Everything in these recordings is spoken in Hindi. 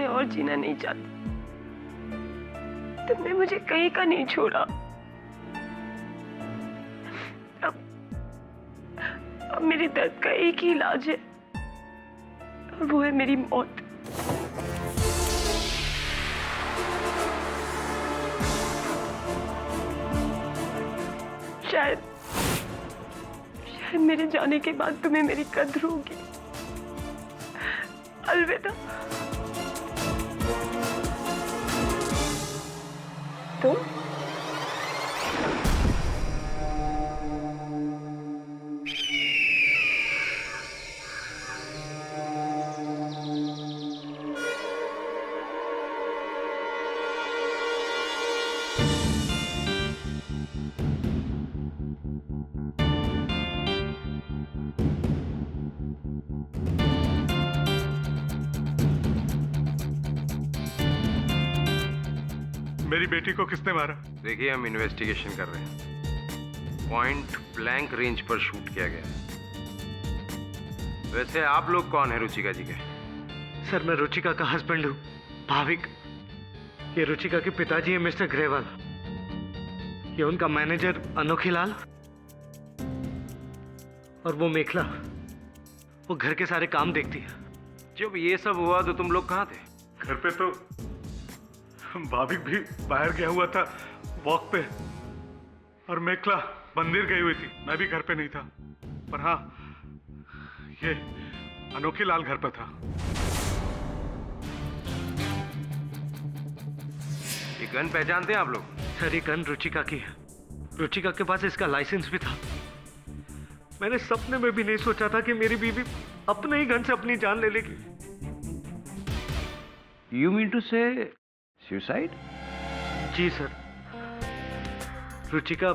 में और जीना नहीं चाहती। तुमने मुझे कहीं का नहीं छोड़ा। अब मेरे दर्द का एक ही इलाज है और वो है मेरी मौत। शायद मेरे जाने के बाद तुम्हें मेरी कद्र होगी। अलविदा। तुम मेरी बेटी को किसने मारा? देखिए, हम इन्वेस्टिगेशन कर रहे हैं। पॉइंट ब्लैंक रेंज पर शूट किया गया है। वैसे आप लोग कौन है रुचिका जी के? सर, मैं रुचिका का हस्बैंड हूँ, भाविक। ये रुचिका के पिताजी है मिस्टर ग्रेवाल। ये उनका मैनेजर अनोखीलाल और वो मेखला। वो घर के सारे काम देखती है। जब ये सब हुआ तो तुम लोग कहाँ थे? घर पे तो भाविक भी बाहर गया हुआ था वॉक पे, और मेखला मंदिर गई हुई थी। मैं भी घर पे नहीं था, पर हाँ, ये अनोखीलाल घर पे था। ये गन पहचानते हैं आप लोग? सर, ये गन रुचिका की है। रुचिका के पास इसका लाइसेंस भी था। मैंने सपने में भी नहीं सोचा था कि मेरी बीवी अपने ही गन से अपनी जान ले लेगी। यू मीन टू से सुसाइड? जी सर। रुचिका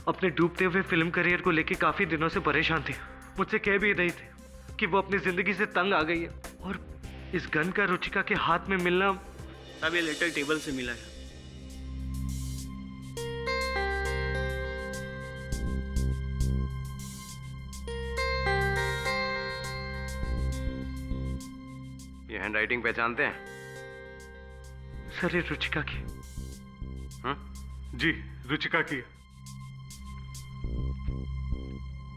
अपने डूबते हुए फिल्म करियर को लेकर काफी दिनों से परेशान थी। मुझसे कह भी रही थी कि वो अपनी जिंदगी से तंग आ गई है, और इस गन का रुचिका के हाथ में मिलना। अब ये लेटर टेबल से मिला है। ये हैंडराइटिंग पहचानते हैं? सर, ये रुचिका की। जी, रुचिका की।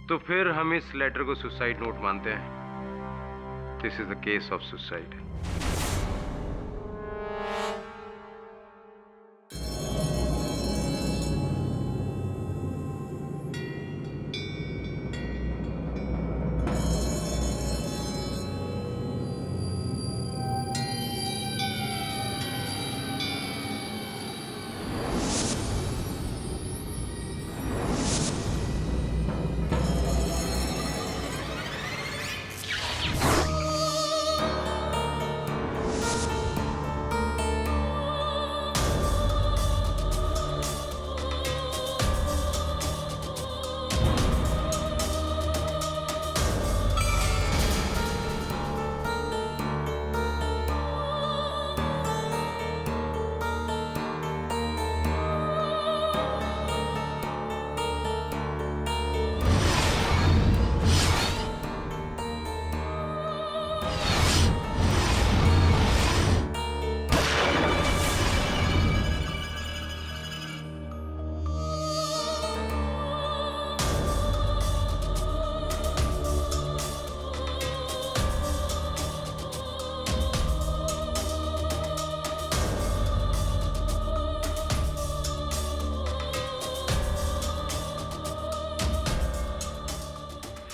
तो फिर हम इस लेटर को सुसाइड नोट मानते हैं। This is the case of suicide.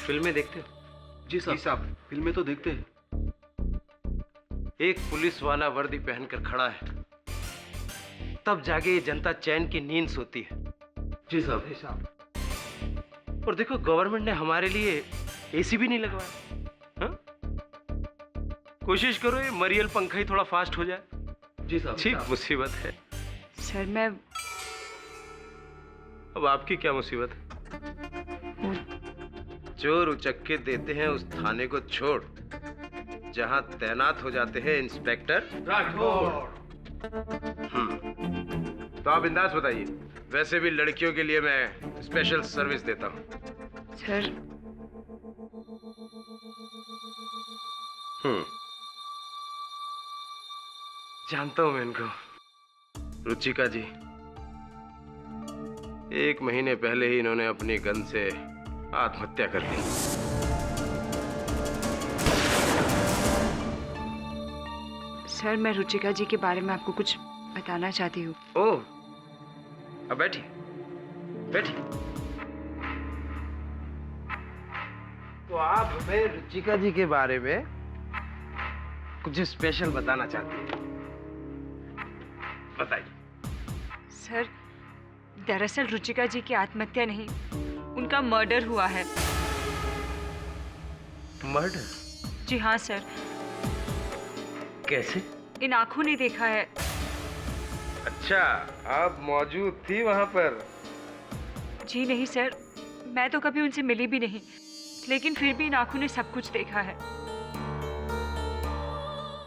फिल्में देखते हो? जी साहब, फिल्में तो देखते हैं। एक पुलिस वाला वर्दी पहनकर खड़ा है, तब जाके ये जनता चैन की नींद सोती है। जी साहब। और देखो, गवर्नमेंट ने हमारे लिए एसी भी नहीं लगवाया। हाँ? कोशिश करो ये मरियल पंखा ही थोड़ा फास्ट हो जाए। जी साहब। ठीक मुसीबत है। सर, मैं अब आपकी क्या मुसीबत है? चोर उचक्के देते हैं उस थाने को छोड़ जहां तैनात हो जाते हैं इंस्पेक्टर राठौड़। तो आप बिंदास बताइए। वैसे भी लड़कियों के लिए मैं स्पेशल सर्विस देता हूं। सर, जानता हूं मैं इनको। रुचिका जी, 1 महीने पहले ही इन्होंने अपनी गन से आत्महत्या कर ली। सर, मैं रुचिका जी के बारे में आपको कुछ बताना चाहती हूँ। ओह, अब बैठिए बैठिए। तो आप हमें रुचिका जी के बारे में कुछ स्पेशल बताना चाहती हैं? बताइए। सर, दरअसल रुचिका जी की आत्महत्या नहीं, उनका मर्डर हुआ है। मर्डर? जी हाँ सर। कैसे? इन आंखों ने देखा है। अच्छा, आप मौजूद थी वहां पर? जी नहीं सर, मैं तो कभी उनसे मिली भी नहीं, लेकिन फिर भी इन आंखों ने सब कुछ देखा है।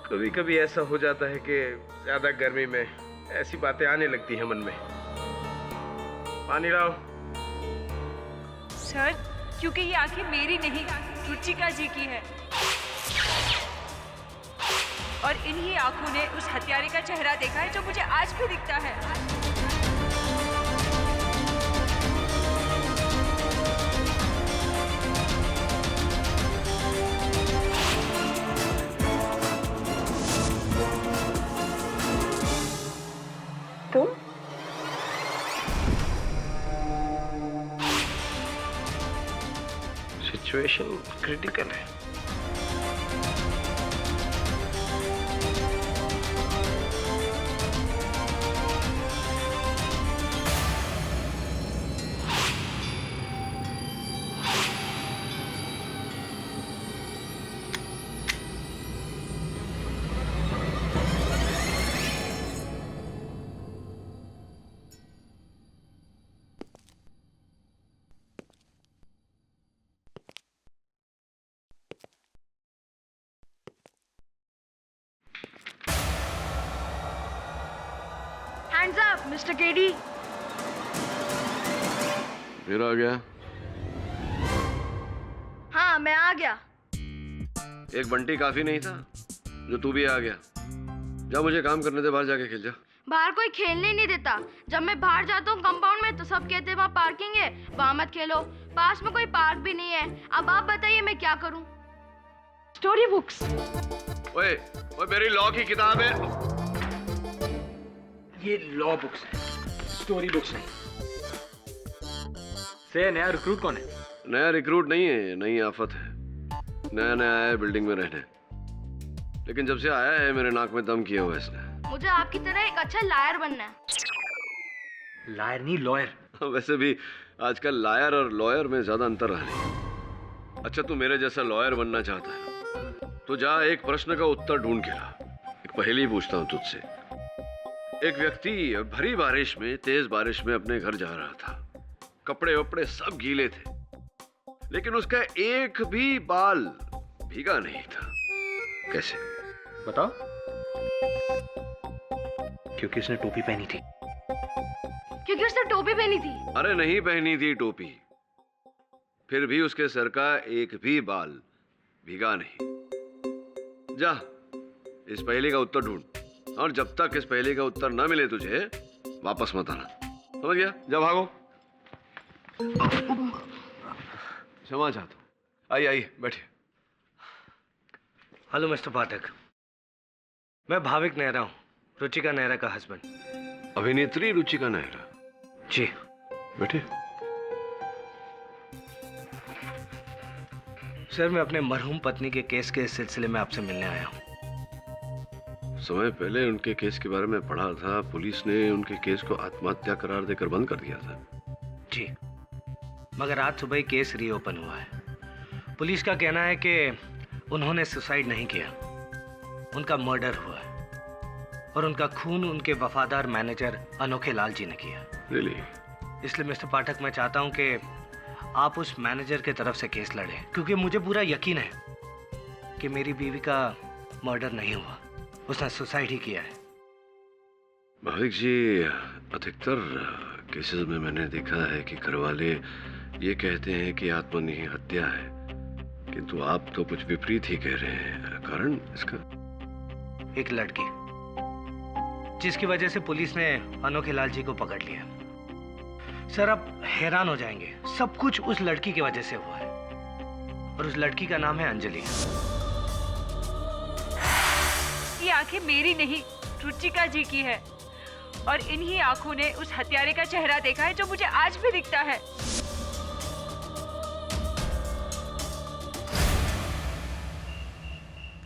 कभी कभी ऐसा हो जाता है कि ज्यादा गर्मी में ऐसी बातें आने लगती हैं मन में। पानी लाओ। सर, क्योंकि ये आंखें मेरी नहीं, रुचिका जी की है, और इन्हीं आंखों ने उस हत्यारे का चेहरा देखा है जो मुझे आज भी दिखता है। तुम? सिचुएशन क्रिटिकल है। Hands up, Mr. KD. फिर आ गया? हाँ, मैं आ गया। एक बंटी काफी नहीं था जो तू भी आ गया? जा, मुझे काम करने दे, बाहर जाके खेल जा। बाहर कोई खेलने ही नहीं देता। जब मैं बाहर जाता हूँ कंपाउंड में तो सब कहते हैं वहाँ पार्किंग है, वहाँ मत खेलो। पास में कोई पार्क भी नहीं है। अब आप बताइए मैं क्या करूँ? Story books. ओए, ओए, मेरी लॉ की किताब है। ये लॉ बुक्स है, स्टोरी बुक्स नहीं। से नया रिक्रूट कौन है? नया रिक्रूट नहीं है, नई आफत है। नया नया आया है बिल्डिंग में रहने, लेकिन जब से आया है मेरे नाक में दम किया हुआ इसने। मुझे आपकी तरह एक अच्छा लायर बनना है। लायर नहीं, लॉयर। वैसे भी आजकल लायर और लॉयर में ज्यादा अंतर रहा नहीं। अच्छा, तू मेरे जैसा लॉयर बनना चाहता है तो जा, एक प्रश्न का उत्तर ढूंढ के ला। एक पहेली पूछता हूँ तुझसे। एक व्यक्ति भरी बारिश में, तेज बारिश में अपने घर जा रहा था। कपड़े वपड़े सब गीले थे, लेकिन उसका एक भी बाल भीगा नहीं था। कैसे? बताओ। क्योंकि उसने टोपी पहनी थी। क्योंकि उसने टोपी पहनी थी। अरे नहीं पहनी थी टोपी, फिर भी उसके सर का एक भी बाल भीगा नहीं। जा, इस पहेली का उत्तर ढूंढ, और जब तक इस पहेली का उत्तर न मिले तुझे वापस मत आना। समझ गया? जा, भागो। क्षमा चाहता हूं। आइए आइए, बैठिए। हेलो मिस्टर पाठक, मैं भाविक नेहरा हूँ, रुचिका नेहरा का हस्बैंड। अभिनेत्री रुचिका नेहरा? जी। बैठिए। सर, मैं अपने मरहूम पत्नी के केस के सिलसिले में आपसे मिलने आया हूँ। समय पहले उनके केस के बारे में पढ़ा था। पुलिस ने उनके केस को आत्महत्या करार देकर बंद कर दिया था। जी, मगर आज सुबह ही केस रीओपन हुआ है। पुलिस का कहना है कि उन्होंने सुसाइड नहीं किया, उनका मर्डर हुआ है, और उनका खून उनके वफादार मैनेजर अनोखे लाल जी ने किया। रियली? इसलिए मिस्टर पाठक, मैं चाहता हूं कि आप उस मैनेजर के तरफ से केस लड़ें, क्योंकि मुझे पूरा यकीन है कि मेरी बीवी का मर्डर नहीं हुआ, उसने सुसाइड ही किया है। भाविक जी, अधिकतर केसेस में मैंने देखा है कि घरवाले ये कहते हैं कि आत्मनिही हत्या है, किंतु आप तो कुछ विपरीत ही कह रहे हैं। कारण इसका? एक लड़की जिसकी वजह से पुलिस ने अनोखे लाल जी को पकड़ लिया। सर आप हैरान हो जाएंगे, सब कुछ उस लड़की की वजह से हुआ है और उस लड़की का नाम है अंजलि। ये आंखें मेरी नहीं, रुचिका जी की है और इन्हीं आंखों ने उस हत्यारे का चेहरा देखा है जो मुझे आज भी दिखता है।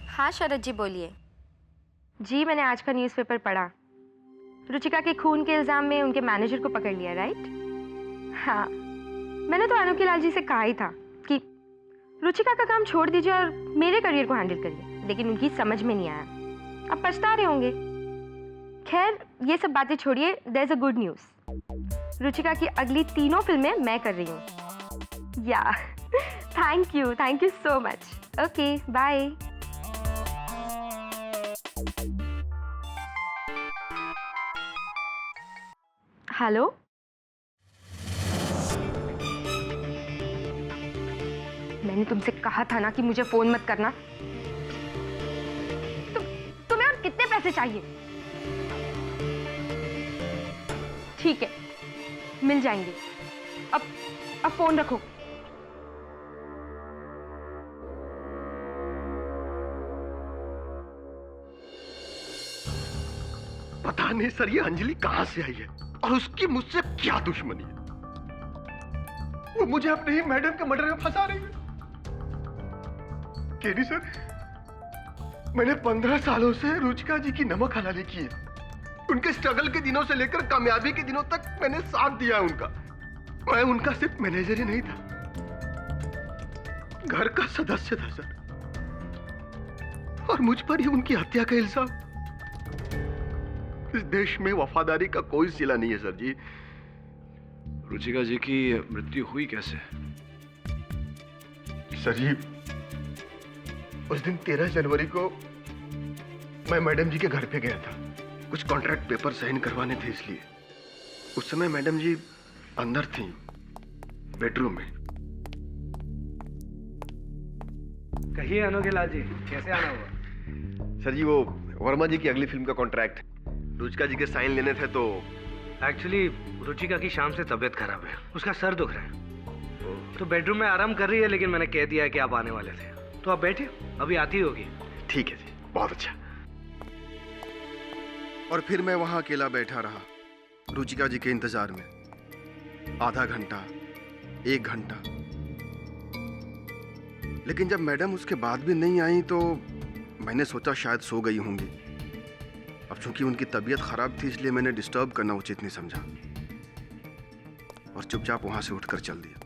हाँ शरद जी बोलिए। जी मैंने आज का न्यूज़पेपर पढ़ा। रुचिका के खून के इल्जाम में उनके मैनेजर को पकड़ लिया, राइट? हाँ, मैंने तो अनोखे लाल जी से कहा ही था कि रुचिका का काम छोड़ दीजिए और मेरे करियर को हैंडल करिए, लेकिन उनकी समझ में नहीं आया। अब पछता रहे होंगे। खैर ये सब बातें छोड़िए, there is a good news. Ruchika की अगली 3 फिल्में मैं कर रही हूँ। या thank you so much. Okay bye. Hello, मैंने तुमसे कहा था ना कि मुझे फोन मत करना। तुम्हें और कितने पैसे चाहिए? ठीक है, मिल जाएंगे। अब फोन रखो। पता नहीं सर ये अंजलि कहां से आई है और उसकी मुझसे क्या दुश्मनी है। वो मुझे अपने ही मैडम के मर्डर में फंसा रही है। केडी सर, मैंने 15 सालों से रुचिका जी की नमक हलाली की है। उनके स्ट्रगल के दिनों से लेकर कामयाबी के दिनों तक मैंने साथ दिया है उनका। मैं उनका सिर्फ मैनेजर ही नहीं था, घर का सदस्य था सर। और मुझ पर ही उनकी हत्या का इल्जाम। इस देश में वफादारी का कोई सिला नहीं है सर जी। रुचिका जी की मृत्यु हुई कैसे? सर जी, उस दिन 13 जनवरी को मैं मैडम जी के घर पे गया था। कुछ कॉन्ट्रैक्ट पेपर साइन करवाने थे, इसलिए उस समय मैडम जी अंदर थी, बेडरूम में। कहिए अनोखे लाल जी, कैसे आना हुआ? सर जी, वो वर्मा जी की अगली फिल्म का कॉन्ट्रैक्ट रुचिका जी के साइन लेने थे। तो एक्चुअली रुचिका की शाम से तबीयत खराब है, उसका सर दुख रहा है तो बेडरूम में आराम कर रही है, लेकिन मैंने कह दिया है कि आप आने वाले थे तो आप बैठिए, अभी आती होगी। ठीक है जी, बहुत अच्छा। और फिर मैं वहां अकेला बैठा रहा रुचिका जी के इंतजार में। आधा घंटा, 1 घंटा, लेकिन जब मैडम उसके बाद भी नहीं आई तो मैंने सोचा शायद सो गई होंगी। अब चूंकि उनकी तबीयत खराब थी इसलिए मैंने डिस्टर्ब करना उचित नहीं समझा और चुपचाप वहां से उठकर चल दिया।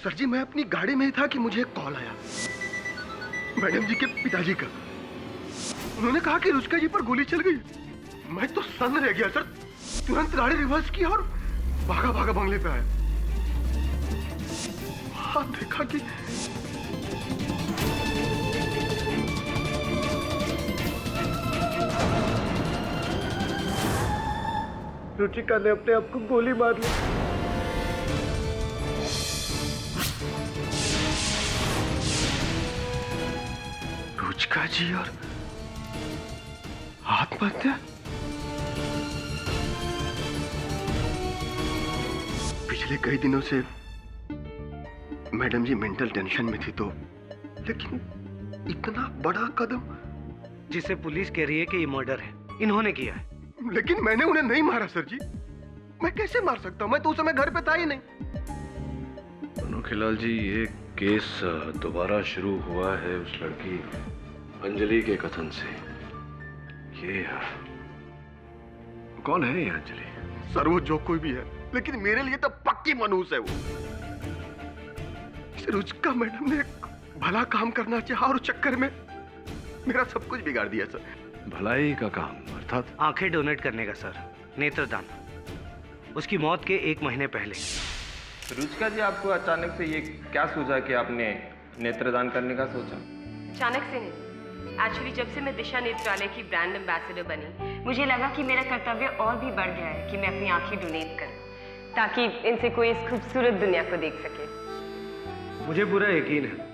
सर जी, मैं अपनी गाड़ी में ही था कि मुझे एक कॉल आया मैडम जी के पिताजी का। उन्होंने कहा कि रुचिका जी पर गोली चल गई। मैं तो सन्न रह गया सर। तुरंत गाड़ी रिवर्स की और भागा भागा बंगले पे आया। हाँ, देखा कि रुचिका ने अपने आप को गोली मार ली। रुचिका जी और आत्महत्या? पिछले कई दिनों से मैडम जी मेंटल टेंशन में थी, तो लेकिन इतना बड़ा कदम। जिसे पुलिस कह रही है कि ये मर्डर है, इन्होंने किया है। लेकिन मैंने उन्हें नहीं मारा सर जी। मैं कैसे मार सकता हूँ? मैं तो उस समय घर पे था ही नहीं। अनोखे लाल जी, ये केस दोबारा शुरू हुआ है उस लड़की अंजलि के कथन से। ये कौन है ये अंजलि? सर वो जो कोई भी है, लेकिन मेरे लिए तो पक्की मनहूस है वो। रुचिका मैडम ने एक भला काम करना चाहा और चक्कर में मेरा सब कुछ बिगाड़ दिया सर। भलाई का काम अर्थात? आंखें डोनेट करने का सर, नेत्रदान। उसकी मौत के 1 महीने पहले। रुचिका जी, आपको अचानक से ये क्या सूझा कि आपने नेत्रदान करने का सोचा? अचानक से नहीं, एक्चुअली जब से मैं दिशा नेत्रालय की ब्रांड एम्बेसडर बनी, मुझे लगा कि मेरा कर्तव्य और भी बढ़ गया है कि मैं अपनी आंखें डोनेट करूं ताकि इनसे कोई इस खूबसूरत दुनिया को देख सके। मुझे पूरा यकीन है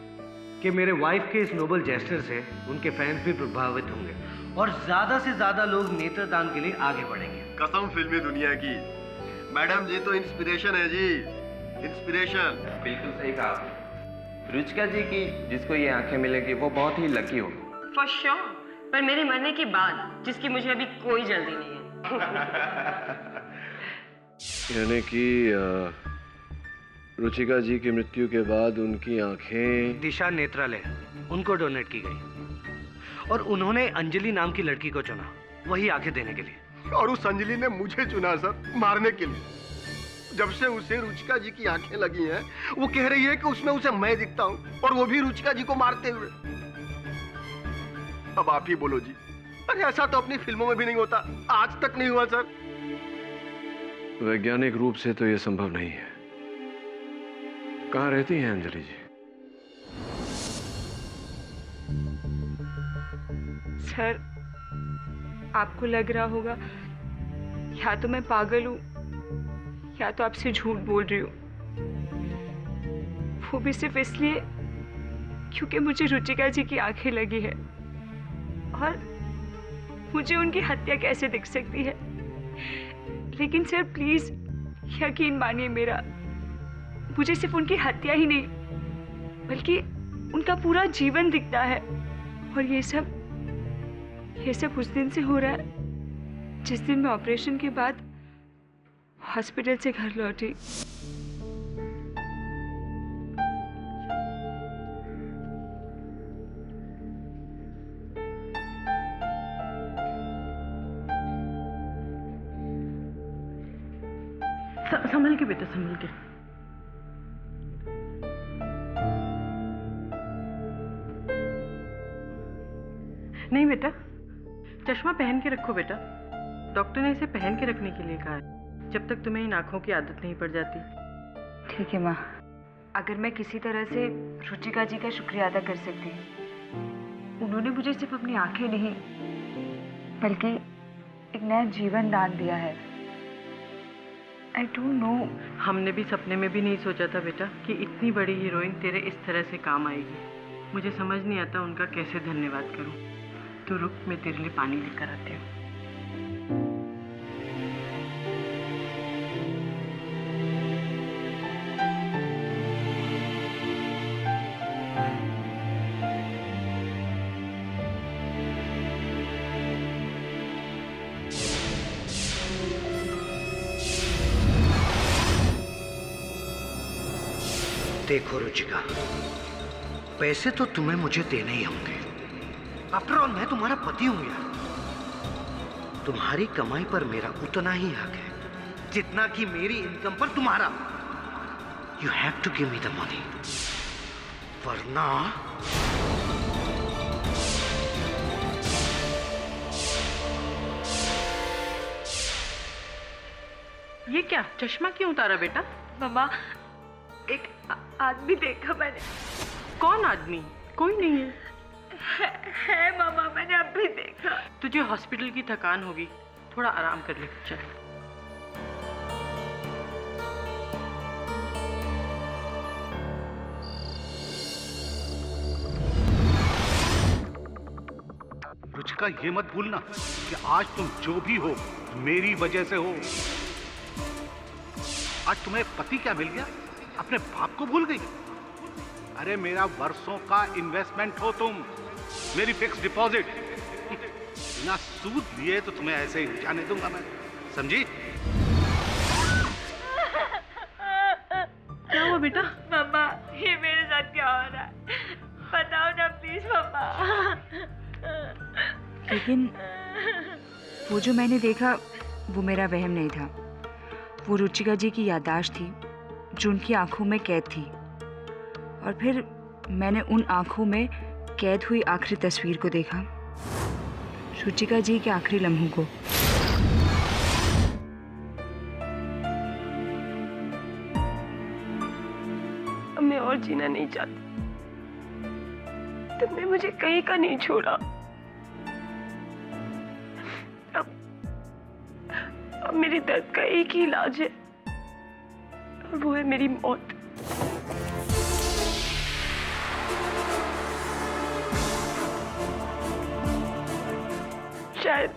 कि मेरे वाइफ के इस नोबल जेस्चर से उनके फैंस भी प्रभावित होंगे और ज्यादा से ज्यादा लोग नेत्रदान के लिए आगे बढ़ेंगे। कसम फिल्मी दुनिया की, मैडम जी तो इंस्पिरेशन है जी, इंस्पिरेशन। बिल्कुल सही कहा आपने। रुचिका जी की जिसको ये आंखें मिलेगी वो बहुत ही लकी होगी। फॉर श्योर, पर मेरे मरने के बाद, जिसकी मुझे अभी कोई जल्दी नहीं है। यानी कि रुचिका जी की मृत्यु के बाद उनकी आंखें दिशा नेत्रालय उनको डोनेट की गई और उन्होंने अंजलि नाम की लड़की को चुना वही आंखें देने के लिए। और उस अंजलि ने मुझे चुना सर, मारने के लिए। जब से उसे रुचिका जी की आंखें लगी हैं, वो कह रही है कि उसमें उसे मैं दिखता हूँ, और वो भी रुचिका जी को मारते हुए। अब आप ही बोलो जी, अरे ऐसा तो अपनी फिल्मों में भी नहीं होता, आज तक नहीं हुआ सर। वैज्ञानिक रूप से तो यह संभव नहीं है। कहाँ रहती हैं अंजलि जी? सर, आपको लग रहा होगा या तो मैं पागल हूँ या तो आपसे झूठ बोल रही हूँ, वो भी सिर्फ इसलिए क्योंकि मुझे रुचिका जी की आंखें लगी है और मुझे उनकी हत्या कैसे दिख सकती है। लेकिन सर प्लीज यकीन मानिए मेरा, मुझे सिर्फ उनकी हत्या ही नहीं बल्कि उनका पूरा जीवन दिखता है। और ये सब उस दिन से हो रहा है जिस दिन मैं ऑपरेशन के बाद हॉस्पिटल से घर लौटी। संभल के बेटा, संभल के। नहीं बेटा, चश्मा पहन के रखो बेटा। डॉक्टर ने इसे पहन के रखने के लिए कहा है, जब तक तुम्हें इन आंखों की आदत नहीं पड़ जाती। ठीक है माँ, अगर मैं किसी तरह से रुचिका जी का शुक्रिया अदा कर सकती। उन्होंने मुझे सिर्फ अपनी आंखें नहीं बल्कि एक नया जीवन दान दिया है। I don't know। हमने भी सपने में भी नहीं सोचा था बेटा कि इतनी बड़ी हीरोइन तेरे इस तरह से काम आएगी। मुझे समझ नहीं आता उनका कैसे धन्यवाद करूं। तो रुक, मैं तेरे लिए पानी लेकर आती हूँ। देखो रुचिका, पैसे तो तुम्हें मुझे देने ही होंगे। आफ्टर ऑल मैं तुम्हारा पति हूं यार। तुम्हारी कमाई पर मेरा उतना ही हक है जितना कि मेरी इनकम पर तुम्हारा। You have to give me the money, वरना ये क्या, चश्मा क्यों उतारा बेटा? मम्मा, एक आदमी देखा मैंने। कौन आदमी? कोई नहीं है मामा, मैंने अभी देखा। तुझे हॉस्पिटल की थकान होगी, थोड़ा आराम कर ले। चल। रुचिका, ये मत भूलना कि आज तुम जो भी हो मेरी वजह से हो। आज तुम्हें पति क्या मिल गया, अपने बाप को भूल गई। अरे मेरा वर्षों का इन्वेस्टमेंट हो तुम, मेरी फिक्स डिपॉजिट। बिना सूद लिए तो तुम्हें ऐसे ही जाने दूंगा मैं, समझी? क्या हुआ बेटा? मम्मा, ये मेरे साथ क्या हो रहा है? बताओ ना प्लीज मम्मा। लेकिन वो जो मैंने देखा वो मेरा वहम नहीं था। वो रुचिका जी की याददाश्त थी जो उनकी आंखों में कैद थी। और फिर मैंने उन आंखों में कैद हुई आखिरी तस्वीर को देखा, रुचिका जी के आखिरी लम्हों को। अब मैं और जीना नहीं चाहती। तुमने मुझे कहीं का नहीं छोड़ा। अब मेरे दर्द का एक ही इलाज है और वो है मेरी मौत। शायद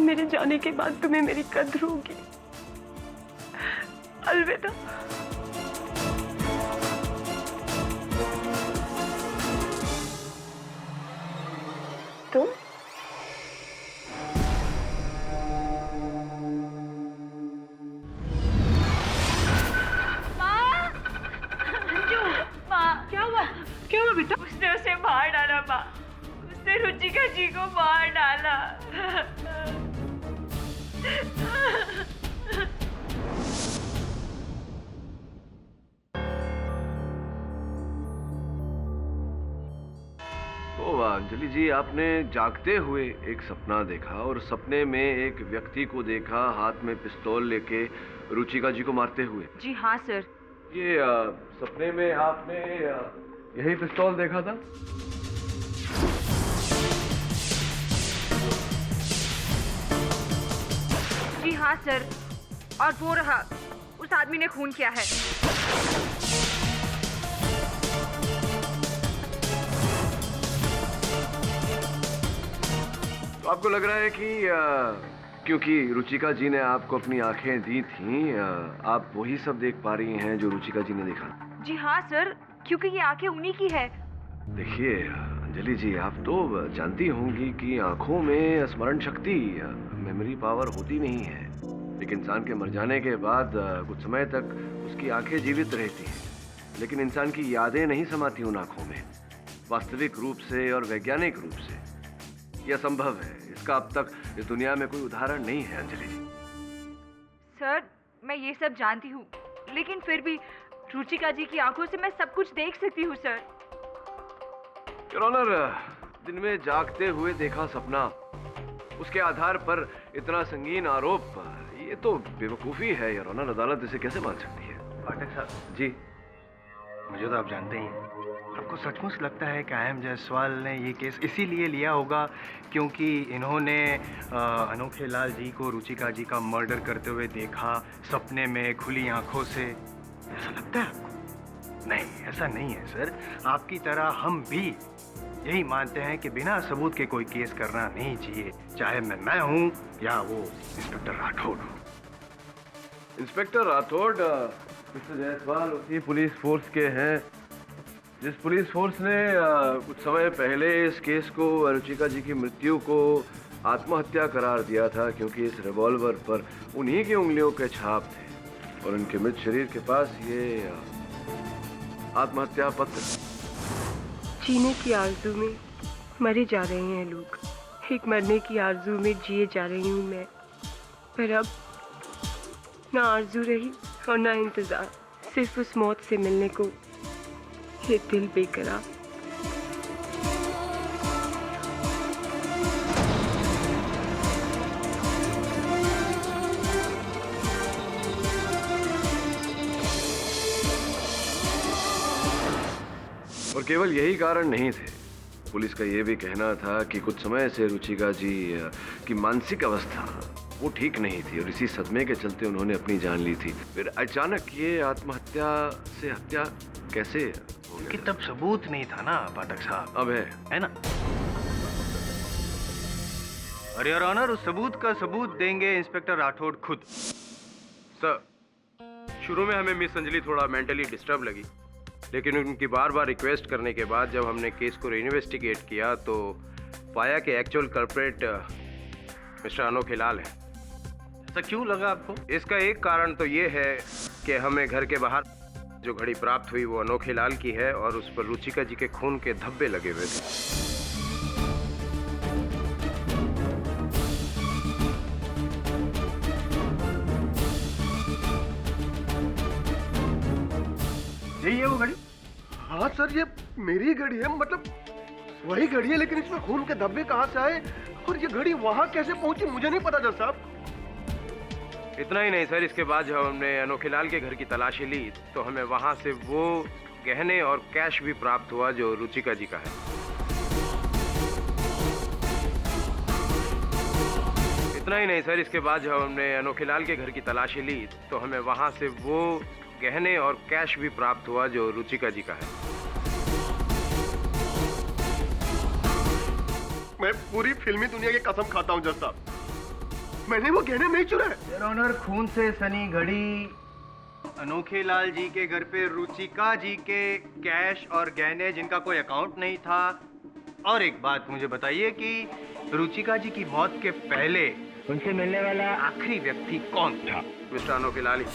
मेरे जाने के बाद तुम्हें मेरी कद्र होगी। अलविदा। तुम क्या हुआ बेटा? उसने उसे मार डाला माँ। उसने रुचिका जी को मार डाला। तो अंजलि जी, आपने जागते हुए एक सपना देखा और सपने में एक व्यक्ति को देखा हाथ में पिस्तौल लेके रुचिका जी को मारते हुए। जी हाँ सर। ये सपने में आपने यही पिस्तौल देखा था? जी हाँ सर, और वो रहा, उस आदमी ने खून किया है। तो आपको लग रहा है कि क्योंकि रुचिका जी ने आपको अपनी आंखें दी थी, आप वही सब देख पा रही हैं जो रुचिका जी ने देखा? जी हाँ सर, क्योंकि ये आंखें उन्हीं की है। देखिए अंजलि जी, आप तो जानती होंगी कि आंखों में स्मरण शक्ति, मेमोरी पावर होती नहीं है। एक इंसान के मर जाने के बाद कुछ समय तक उसकी आंखें जीवित रहती हैं, लेकिन इंसान की यादें नहीं समाती उन आंखों में वास्तविक रूप से और वैज्ञानिक रूप से। यह संभव है, इसका अब तक इस दुनिया में कोई उदाहरण नहीं है अंजलि जी। सर मैं ये सब जानती हूँ, लेकिन फिर भी रुचिका जी की आंखों से मैं सब कुछ देख सकती हूँ सर। योर ऑनर, दिन में जागते हुए देखा सपना, उसके आधार पर इतना संगीन आरोप, ये तो बेवकूफी है योर ऑनर। अदालत इसे कैसे मान सकती है? पाठक साहब जी, मुझे तो आप जानते ही हैं, आपको सचमुच लगता है कि आई.एम. जायसवाल ने ये केस इसीलिए लिया होगा क्योंकि इन्होंने अनोखे लाल जी को रुचिका जी का मर्डर करते हुए देखा सपने में खुली आंखों से? ऐसा लगता है आपको? नहीं, ऐसा नहीं है सर। आपकी तरह हम भी यही मानते हैं कि बिना सबूत के कोई केस करना नहीं चाहिए, चाहे मैं हूं या वो इंस्पेक्टर राठौड़ हो। इंस्पेक्टर राठौड़ मिस्टर जायसवाल उसी पुलिस फोर्स के हैं जिस पुलिस फोर्स ने कुछ समय पहले इस केस को, रुचिका जी की मृत्यु को आत्महत्या करार दिया था, क्योंकि इस रिवॉल्वर पर उन्हीं की उंगलियों के छाप थे और उनके मृत शरीर के पास ये आत्महत्या पत्र। जीने की आरज़ू में मरे जा रहे हैं लोग, एक मरने की आरज़ू में जिए जा रही हूँ मैं। पर अब ना आरज़ू रही और ना इंतज़ार, सिर्फ उस मौत से मिलने को ये दिल बेकरार। और केवल यही कारण नहीं थे, पुलिस का यह भी कहना था कि कुछ समय से रुचिका जी की मानसिक अवस्था वो ठीक नहीं थी और इसी सदमे के चलते उन्होंने अपनी जान ली थी। फिर अचानक ये आत्महत्या से हत्या कैसे हो गया? कि तब सबूत नहीं था ना पाठक साहब। अब है ना? और योर ऑनर, उस सबूत का सबूत देंगे इंस्पेक्टर राठौड़ खुद। सर, शुरू में हमें मिस अंजलि थोड़ा मेंटली डिस्टर्ब लगी, लेकिन उनकी बार बार रिक्वेस्ट करने के बाद जब हमने केस को इन्वेस्टिगेट किया तो पाया कि एक्चुअल कल्प्रेट मिस्टर अनोखे लाल है। ऐसा क्यों लगा आपको? इसका एक कारण तो ये है कि हमें घर के बाहर जो घड़ी प्राप्त हुई वो अनोखे लाल की है और उस पर रुचिका जी के खून के धब्बे लगे हुए थे। यही है वो घड़ी? हाँ सर, ये मेरी घड़ी है, मतलब वही घड़ी है, लेकिन इसमें खून के धब्बे कहाँ से आए और ये घड़ी वहाँ कैसे पहुंची मुझे नहीं पता जज साहब। इतना ही नहीं सर, इसके बाद जब हमने अनोखे लाल के घर की तलाशी ली तो हमें वहां से वो गहने और कैश भी प्राप्त हुआ जो रुचिका जी का है। इतना ही नहीं सर, इसके बाद जब हमने अनोखे लाल के घर की तलाशी ली तो हमें वहां से वो गहने और कैश भी प्राप्त हुआ जो रुचिका जी का है। मैं पूरी फिल्मी दुनिया की कसम खाता हूँ जज साहब, मैंने वो गहने नहीं चुराए। योर ऑनर, खून से सनी घड़ी अनोखे लाल जी के घर पे रुचिका जी के कैश और गहने जिनका कोई अकाउंट नहीं था। और एक बात मुझे बताइए कि रुचिका जी की मौत के पहले उनसे मिलने वाला आखिरी व्यक्ति कौन था? मिस्टर अनोखे लाल ही।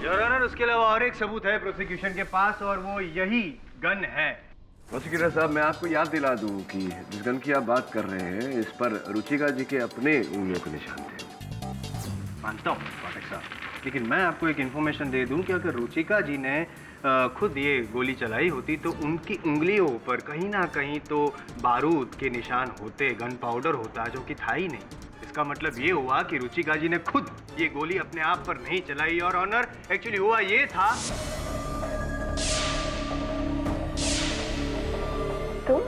योर ऑनर, उसके अलावा और एक सबूत है प्रोसिक्यूशन के पास और वो यही गन है। प्रोसिक्यूटर साहब, मैं आपको याद दिला दूं कि जिस गन की आप बात कर रहे हैं इस पर रुचिका जी के अपने उंगलियों के निशान थे। मानता हूँ पाठक साहब, लेकिन मैं आपको एक इन्फॉर्मेशन दे दूं कि अगर रुचिका जी ने खुद ये गोली चलाई होती तो उनकी उंगलियों पर कहीं ना कहीं तो बारूद के निशान होते, गन पाउडर होता, जो कि था ही नहीं। इसका मतलब ये हुआ कि रुचिका जी ने खुद ये गोली अपने आप पर नहीं चलाई। और ऑनर, एक्चुअली हुआ ये था। तुम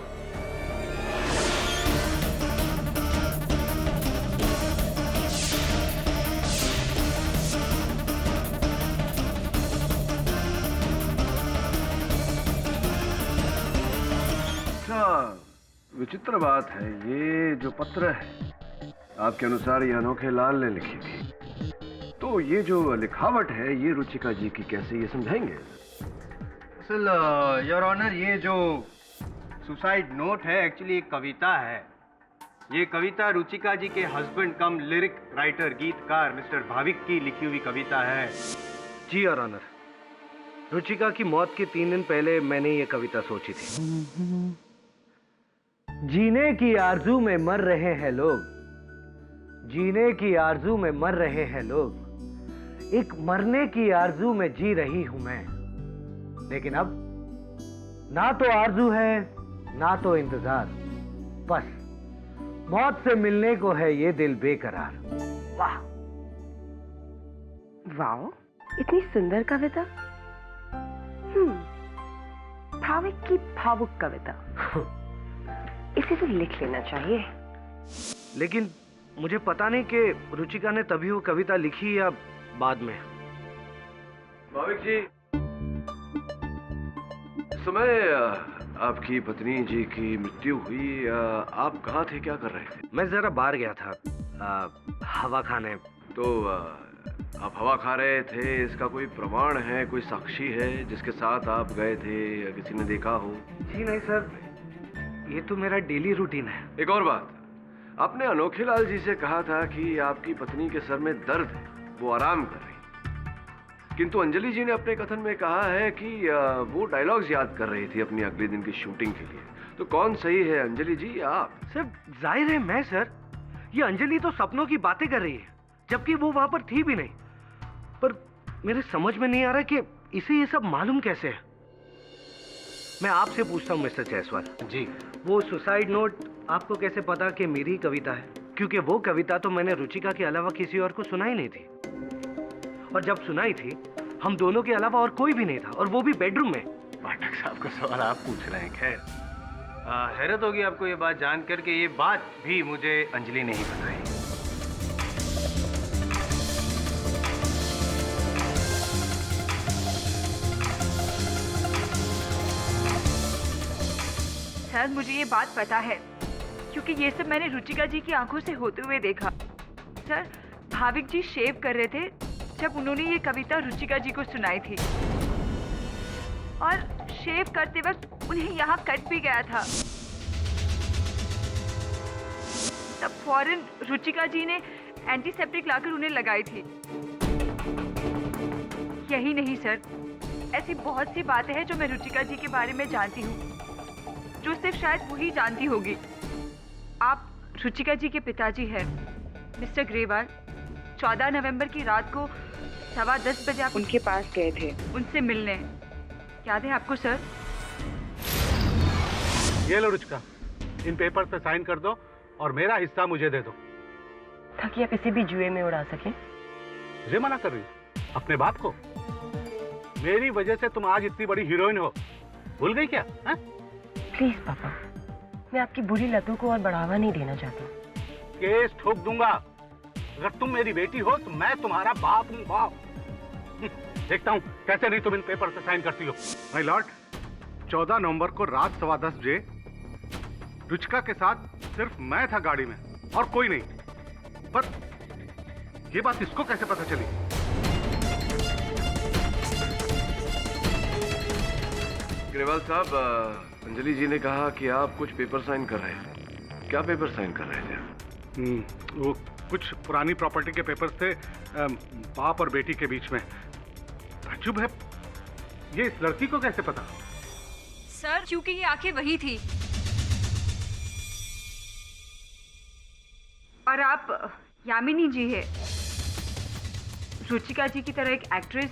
विचित्र बात है, ये जो पत्र है आपके अनुसार ये अनोखे लाल ने लिखी थी, तो ये जो लिखावट है ये रुचिका जी की कैसे, ये समझाएंगे? असल योर ऑनर, ये जो सुसाइड नोट है एक्चुअली एक कविता है। ये कविता रुचिका जी के हस्बैंड कम लिरिक राइटर, गीतकार मिस्टर भाविक की लिखी हुई कविता है। जी योर ऑनर, रुचिका की मौत के 3 दिन पहले मैंने ये कविता सोची थी। जीने की आरजू में मर रहे हैं लोग, जीने की आरजू में मर रहे हैं लोग, एक मरने की आरजू में जी रही हूं मैं, लेकिन अब ना तो आरजू है ना तो इंतजार, बस मौत से मिलने को है ये दिल बेकरार। वाह वाओ, इतनी सुंदर कविता। भाविक की भावुक कविता। इसे तो लिख लेना चाहिए। लेकिन मुझे पता नहीं कि रुचिका ने तभी वो कविता लिखी या बाद में। भाविक जी, समय आपकी पत्नी जी की मृत्यु हुई, आप कहाँ थे, क्या कर रहे थे? मैं जरा बाहर गया था हवा खाने। तो आप हवा खा रहे थे, इसका कोई प्रमाण है, कोई साक्षी है जिसके साथ आप गए थे या किसी ने देखा हो? जी नहीं सर, ये तो मेरा डेली रूटीन है। एक और बात, आपने अनोखे लाल जी से कहा था कि आपकी पत्नी के सर में दर्द है, वो आराम कर रही, किंतु अंजलि जी ने अपने कथन में कहा है कि वो डायलॉग्स याद कर रही थी अपनी अगले दिन की शूटिंग के लिए। तो कौन सही है, अंजलि जी या आप? सर जाहिर है मैं सर, ये अंजलि तो सपनों की बातें कर रही है, जबकि वो वहां पर थी भी नहीं। पर मेरे समझ में नहीं आ रहा कि इसे ये सब मालूम कैसे है। मैं आपसे पूछता हूँ मिस्टर जायसवाल जी, वो सुसाइड नोट आपको कैसे पता कि मेरी कविता है? क्योंकि वो कविता तो मैंने रुचिका के अलावा किसी और को सुनाई नहीं थी, और जब सुनाई थी हम दोनों के अलावा और कोई भी नहीं था, और वो भी बेडरूम में। पाठक साहब का सवाल आप पूछ रहे हैं। खैर हैरत होगी आपको ये बात जानकर के ये बात भी मुझे अंजलि ने ही बताई। सर मुझे ये बात पता है, क्योंकि ये सब मैंने रुचिका जी की आंखों से होते हुए देखा। सर भाविक जी शेव कर रहे थे जब उन्होंने ये कविता रुचिका जी को सुनाई थी, और शेव करते वक्त उन्हें यहाँ कट भी गया था। तब फौरन रुचिका जी ने एंटीसेप्टिक लाकर उन्हें लगाई थी। यही नहीं सर, ऐसी बहुत सी बातें हैं जो मैं रुचिका जी के बारे में जानती हूँ, जो सिर्फ शायद वही जानती होगी। आप रुचिका जी के पिताजी हैं मिस्टर ग्रेवाल। 14 नवंबर की रात को 10:15 बजे आप उनके पास गए थे उनसे मिलने, याद है आपको सर? ये लो रुचिका, इन पेपर पे साइन कर दो और मेरा हिस्सा मुझे दे दो, ताकि आप इसे भी जुए में उड़ा सकें। मुझे मना कर रही हो? अपने बाप को? मेरी वजह से तुम आज इतनी बड़ी हीरोइन हो, भूल गई क्या? हा? प्लीज पापा, मैं आपकी बुरी लतों को और बढ़ावा नहीं देना चाहती। केस ठोक दूंगा। अगर तुम मेरी बेटी हो तो मैं तुम्हारा बाप हूँ, बाप। देखता हूँ कैसे नहीं तुम इन पेपर पे साइन करती हो। माय लॉर्ड, 14 नवंबर को रात 10:15 बजे रुचिका के साथ सिर्फ मैं था गाड़ी में और कोई नहीं। पर ये बात इसको कैसे पता चली? ग्रेवाल साहब, अंजलि जी ने कहा कि आप कुछ पेपर साइन कर रहे थे। क्या पेपर साइन कर रहे थे? वो कुछ पुरानी प्रॉपर्टी के पेपर्स थे, बाप और बेटी के बीच में। ताज्जुब है, ये इस लड़की को कैसे पता? सर, क्योंकि ये आंखें वही थी। और आप यामिनी जी है, रुचिका जी की तरह एक एक्ट्रेस।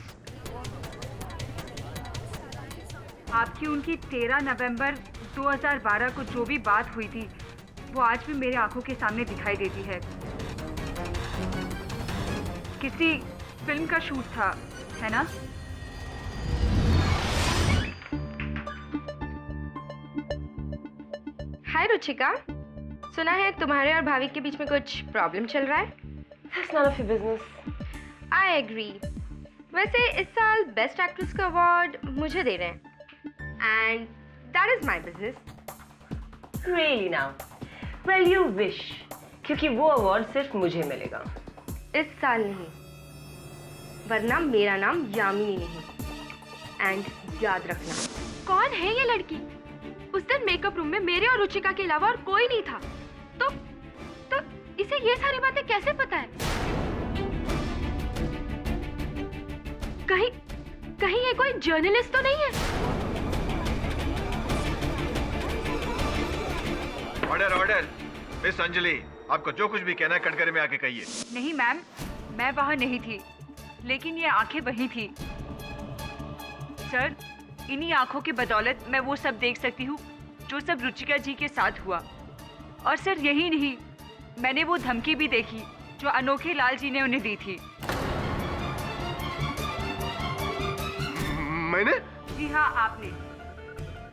आपकी उनकी 13 नवंबर 2012 को जो भी बात हुई थी वो आज भी मेरे आंखों के सामने दिखाई देती है। किसी फिल्म का शूट था, है ना? हाय रुचिका, सुना है तुम्हारे और भाविक के बीच में कुछ प्रॉब्लम चल रहा है। That's none of your business. I agree. वैसे इस साल बेस्ट एक्ट्रेस का अवार्ड मुझे दे रहे हैं and that is my business. Really now? Well, you wish. क्योंकि वो अवार्ड सिर्फ मुझे मिलेगा। इस साल नहीं, वरना मेरा नाम यामिनी नहीं। एंड याद रखना। कौन है ये लड़की? उस दिन मेकअप रूम में मेरे और रुचिका के अलावा और कोई नहीं था। तो इसे ये सारी बातें कैसे पता है? कहीं ये कोई जर्नलिस्ट तो नहीं है? Order order. मिस अंजलि, आपको जो कुछ भी कहना है कटघरे में आके कहिए। नहीं मैम, मैं वहाँ नहीं थी, लेकिन ये आंखें वही थी। सर, इन्हीं आंखों की बदौलत मैं वो सब देख सकती हूँ जो सब रुचिका जी के साथ हुआ। और सर यही नहीं, मैंने वो धमकी भी देखी जो अनोखे लाल जी ने उन्हें दी थी। मैंने? जी हाँ, आपने।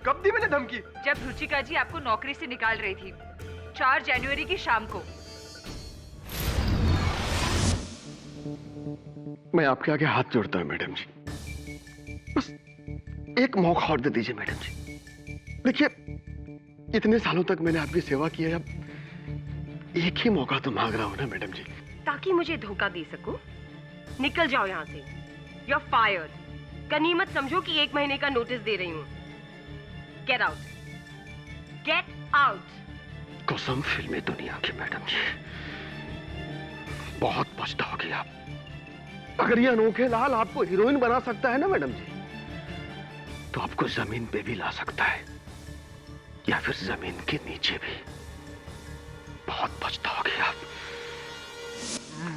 कब दी मैंने धमकी? जब रुचिका जी आपको नौकरी से निकाल रही थी, 4 जनवरी की शाम को। मैं आपके आगे हाथ जोड़ता हूँ मैडम जी, बस एक मौका और दे दीजिए मैडम जी। देखिए, इतने सालों तक मैंने आपकी सेवा की है, अब एक ही मौका तो मांग रहा हूँ ना मैडम जी। ताकि मुझे धोखा दे सको। निकल जाओ यहाँ से। You're fired. गनीमत समझो कि 1 महीने का नोटिस दे रही हूँ। Get out. Get out. कसम फिल्मी दुनिया की मैडम जी, बहुत पछताओगे आप। अगर ये अनोखे लाल आपको हीरोइन बना सकता है ना मैडम जी, तो आपको जमीन पे भी ला सकता है, या फिर जमीन के नीचे भी। बहुत पछताओगे आप।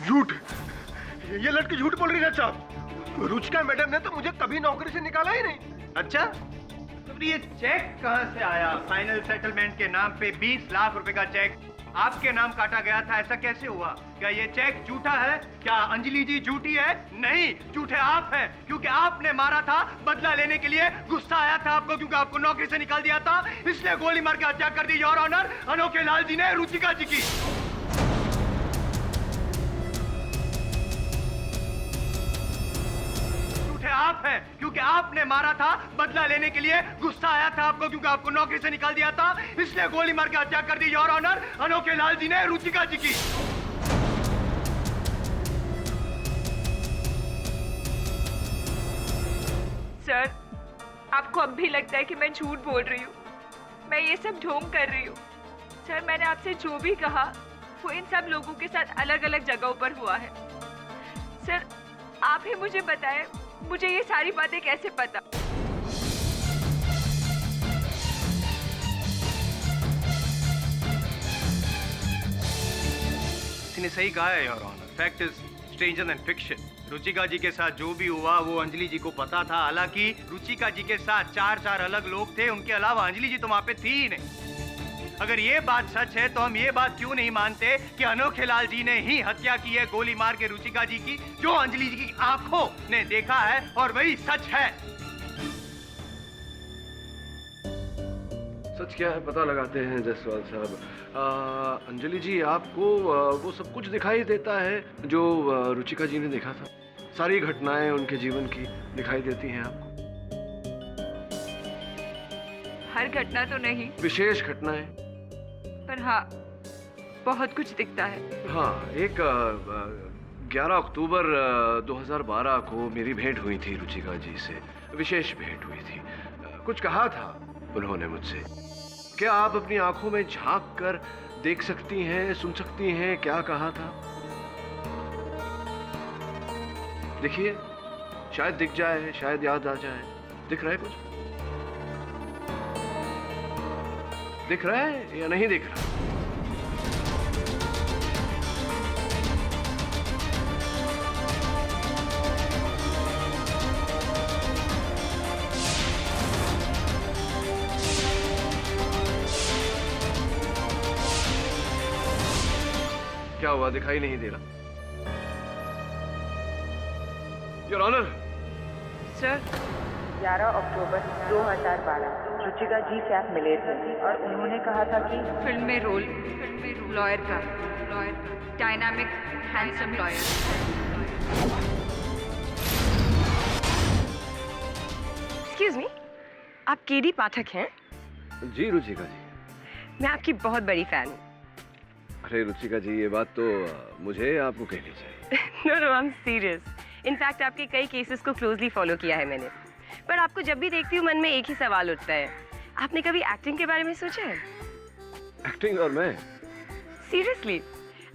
झूठ, ये लड़की झूठ बोल रही है साहब। रुचिका मैडम ने तो मुझे कभी नौकरी से निकाला ही नहीं। अच्छा, तो ये चेक कहाँ से आया? फाइनल सेटलमेंट के नाम पे 20 लाख रुपए का चेक आपके नाम काटा गया था, ऐसा कैसे हुआ? क्या ये चेक झूठा है? क्या अंजलि जी झूठी है? नहीं, झूठे आप हैं, क्योंकि आपने मारा था बदला लेने के लिए। गुस्सा आया था आपको क्योंकि आपको नौकरी से निकाल दिया था, इसलिए गोली मार के हत्या कर दी योर ऑनर अनोखे लाल जी ने रुचिका जी की। आप हैं, क्योंकि आपने मारा था बदला लेने के लिए। गुस्सा आया था आपको क्योंकि आपको नौकरी से निकाल दिया था, इसलिए गोली मार के हत्या कर दी योर ऑनर अनोखे लाल जी ने रुचिका जी की। सर, आपको अब भी लगता है कि मैं झूठ बोल रही हूँ? मैं ये सब ढोंग कर रही हूँ? सर, मैंने आपसे जो भी कहा वो इन सब लोगों के साथ अलग अलग जगहों पर हुआ है। सर, आप ही मुझे बताएं, मुझे ये सारी बातें कैसे पता? इसने सही कहा है your honour. Fact is stranger than fiction. Ruchika ji के साथ जो भी हुआ वो अंजलि जी को पता था। हालांकि रुचिका जी के साथ 4 अलग लोग थे, उनके अलावा अंजलि जी तो वहां पे थी ही नहीं। अगर ये बात सच है तो हम ये बात क्यों नहीं मानते कि अनोखे लाल जी ने ही हत्या की है गोली मार के रुचिका जी की, जो अंजलि जी की आंखों ने देखा है और वही सच है। सच क्या है पता लगाते हैं जसवाल साहब। अंजलि जी, आपको वो सब कुछ दिखाई देता है जो रुचिका जी ने देखा था? सारी घटनाएं उनके जीवन की दिखाई देती हैं आपको? हर घटना तो नहीं, विशेष घटनाएं। पर हाँ बहुत कुछ दिखता है। हाँ, एक 11 अक्टूबर 2012 को मेरी भेंट हुई थी रुचिका जी से, विशेष भेंट हुई थी। कुछ कहा था उन्होंने मुझसे। क्या आप अपनी आंखों में झांक कर देख सकती हैं, सुन सकती हैं क्या कहा था? देखिए, शायद दिख जाए, शायद याद आ जाए। दिख रहा है कुछ? दिख रहा है या नहीं दिख रहा? क्या हुआ, दिखाई नहीं दे रहा? Your honour. Sir, 11 October 2012 Ruchika ji से आप मिले थे और उन्होंने कहा था कि फिल्म में रोल लॉयर का, dynamic handsome lawyer. Excuse me, आप केडी पाठक हैं? जी रुचिका जी। मैं आपकी बहुत बड़ी फैन हूँ। अरे रुचिका जी, ये बात तो मुझे आपको कहनी चाहिए। No no, I am serious. In fact आपके कई केसेस को क्लोजली फॉलो किया है मैंने। पर आपको जब भी देखती हूँ मन में एक ही सवाल उठता है, आपने कभी एक्टिंग के बारे में सोचा है? एक्टिंग और मैं? सीरियसली,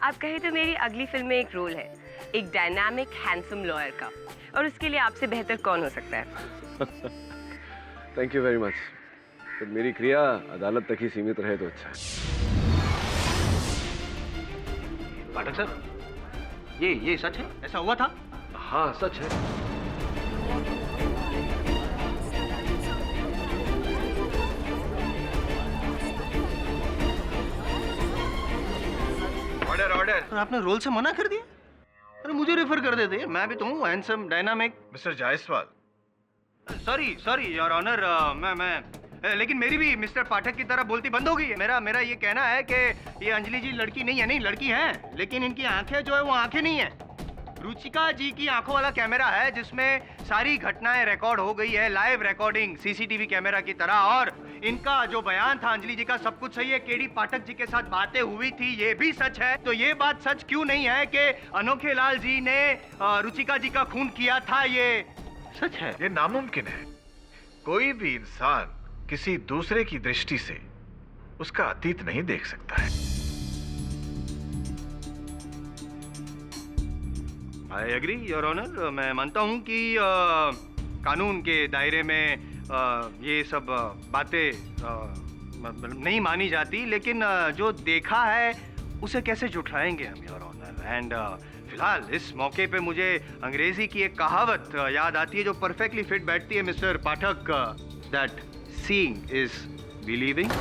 आप कहे तो मेरी अगली फिल्म में एक रोल है, एक डायनामिक हैंडसम लॉयर का, और उसके लिए आपसे बेहतर कौन हो सकता है? Thank you very much. तो मेरी क्रिया अदालत तक ही सीमित रहे तो अच्छा है। पाठक सर, ये सच है? ऐसा हुआ था? हाँ सच है। Order order. आपने रोल से मना कर दिया? अरे मुझे रेफर कर देते, मैं भी तो हूँ handsome dynamic. Mister Jaiswal. Sorry your honour, लेकिन मेरी भी मिस्टर पाठक की तरह बोलती बंद हो गई है। मेरा ये कहना है कि ये अंजलि जी लड़की नहीं है, नहीं लड़की है, लेकिन इनकी आंखें जो है वो आंखें नहीं है। रुचिका जी की आंखों वाला कैमरा है जिसमें सारी घटनाएं रिकॉर्ड हो गई है, लाइव रिकॉर्डिंग सीसीटीवी कैमरा की तरह। और इनका जो बयान था अंजलि जी का, सब कुछ सही है। केडी पाठक जी के साथ बातें हुई थी, ये भी सच है। तो ये बात सच क्यों नहीं है कि अनोखे लाल जी ने रुचिका जी का खून किया था? ये सच है। ये नामुमकिन है। कोई भी इंसान किसी दूसरे की दृष्टि से उसका अतीत नहीं देख सकता है। I agree your honour. मैं मानता हूं कि कानून के दायरे में ये सब बातें नहीं मानी जाती, लेकिन जो देखा है उसे कैसे झुठलाएंगे हम योर ऑनर। एंड फिलहाल इस मौके पे मुझे अंग्रेजी की एक कहावत याद आती है जो परफेक्टली फिट बैठती है mister Pathak, that seeing is believing.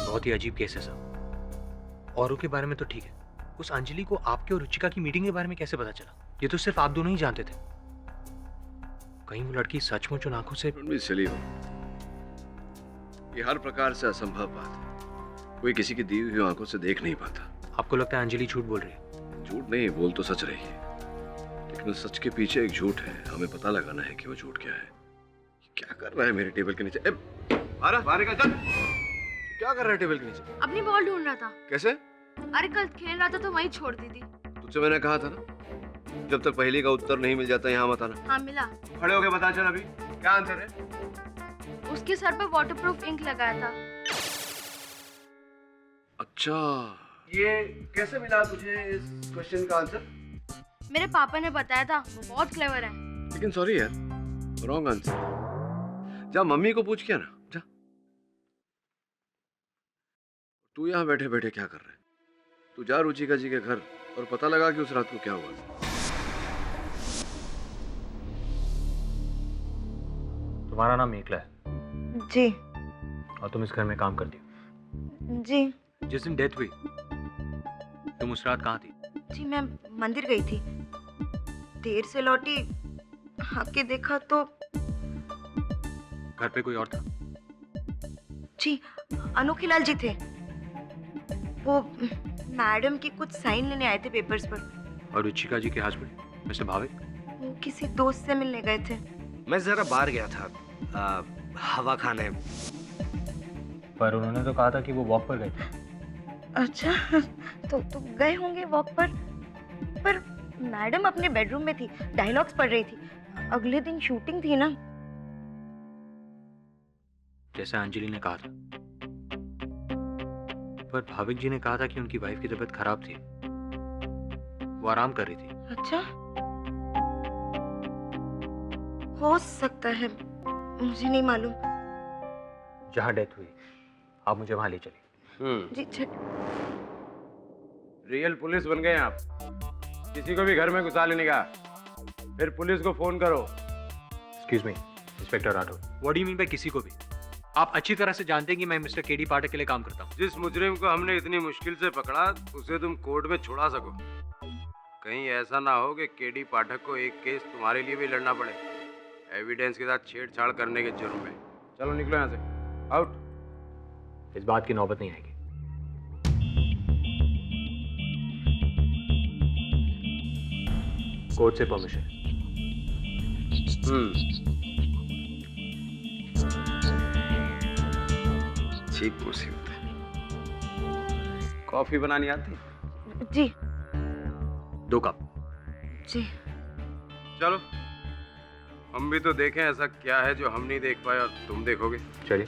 बहुत ही अजीब केस है सर। औरों के बारे में तो ठीक है, उस अंजलि को आपके और रुचिका की मीटिंग के बारे में कैसे पता चला? ये तो सिर्फ आप दोनों ही जानते थे। कहीं वो लड़की सचमुच उन आंखों से चली हो? ये हर प्रकार से असंभव बात है। कोई किसी की दी हुई आंखों से देख नहीं पाता। आपको लगता है अंजलि झूठ बोल रही है? झूठ नहीं, बोल तो सच रही है, लेकिन उस सच के पीछे एक झूठ है। हमें पता लगाना है कि वो झूठ क्या है। क्या कर रहा है मेरे टेबल के नीचे? बाहर निकल, चल। क्या कर रहा है टेबल के नीचे? अपनी बॉल ढूंढ रहा था। कैसे? अरे कल खेल रहा था तो वहीं छोड़ दी थी। तुझसे मैंने कहा था ना, जब तक पहेली का उत्तर नहीं मिल जाता यहाँ मत आना। हाँ मिला। खड़े होके बता चल अभी क्या आंसर है? उसके सर पर वाटरप्रूफ इंक लगाया था। अच्छा, ये कैसे मिला तुझे इस क्वेश्चन का आंसर? मेरे पापा ने बताया था, वो बहुत क्लेवर है। लेकिन सॉरी यार, रॉन्ग आंसर। जा मम्मी को पूछ के ना, जा। तू यहाँ बैठे बैठे क्या कर रहा है? तू जा रुचिका जी के घर और पता लगा कि उस रात को क्या हुआ था। तुम्हारा नाम मेखला है? जी। और तुम इस घर में काम करती हो? जी। जिस दिन डेथ हुई तुम उस रात कहाँ थी? जी मैं मंदिर गई थी, देर से लौटी, आके देखा तो घर पे कोई और था? जी अनोखे लाल जी थे। वो मैडम की कुछ साइन लेने आए थे पेपर्स पर। और रुचिका जी के हस्बैंड मिस्टर भाविक? वो किसी दोस्त से मिलने गए थे। मैं जरा बाहर गया था हवा खाने। पर उन्होंने तो कहा था कि वो वॉक पर गए थे। अच्छा, तो गए होंगे वॉक पर मैडम अपने बेडरूम में थी, डायलॉग्स पढ़ रही थी। अगले दिन शूटिंग थी ना। जैसा अंजलि ने कहा था। पर भाविक जी ने कहा था कि उनकी वाइफ की तबीयत खराब थी, वो आराम कर रही थी। अच्छा, हो सकता है, मुझे नहीं मालूम। जहाँ डेथ हुई आप मुझे वहां ले चलिए। जी रियल पुलिस बन गए आप। किसी को भी घर में घुसा लेने का, फिर पुलिस को फोन करो। Excuse me inspector Rathore, what do you mean by किसी को भी? आप अच्छी तरह से जानते हैं कि मैं मिस्टर केडी पाठक के लिए काम करता हूँ। जिस मुजरिम को हमने इतनी मुश्किल से पकड़ा उसे तुम कोर्ट में छुड़ा सको। कहीं ऐसा ना हो कि केडी पाठक को एक केस तुम्हारे लिए भी लड़ना पड़े, एविडेंस के साथ छेड़छाड़ करने के जुर्म में। चलो निकलो यहाँ से, आउट। इस बात की नौबत नहीं आएगी। कोर्ट से परमिशन। ठीक मुसीबत है। कॉफी बनानी आती? जी 2 कप। जी चलो हम भी तो देखें ऐसा क्या है जो हम नहीं देख पाए और तुम देखोगे। चलिए।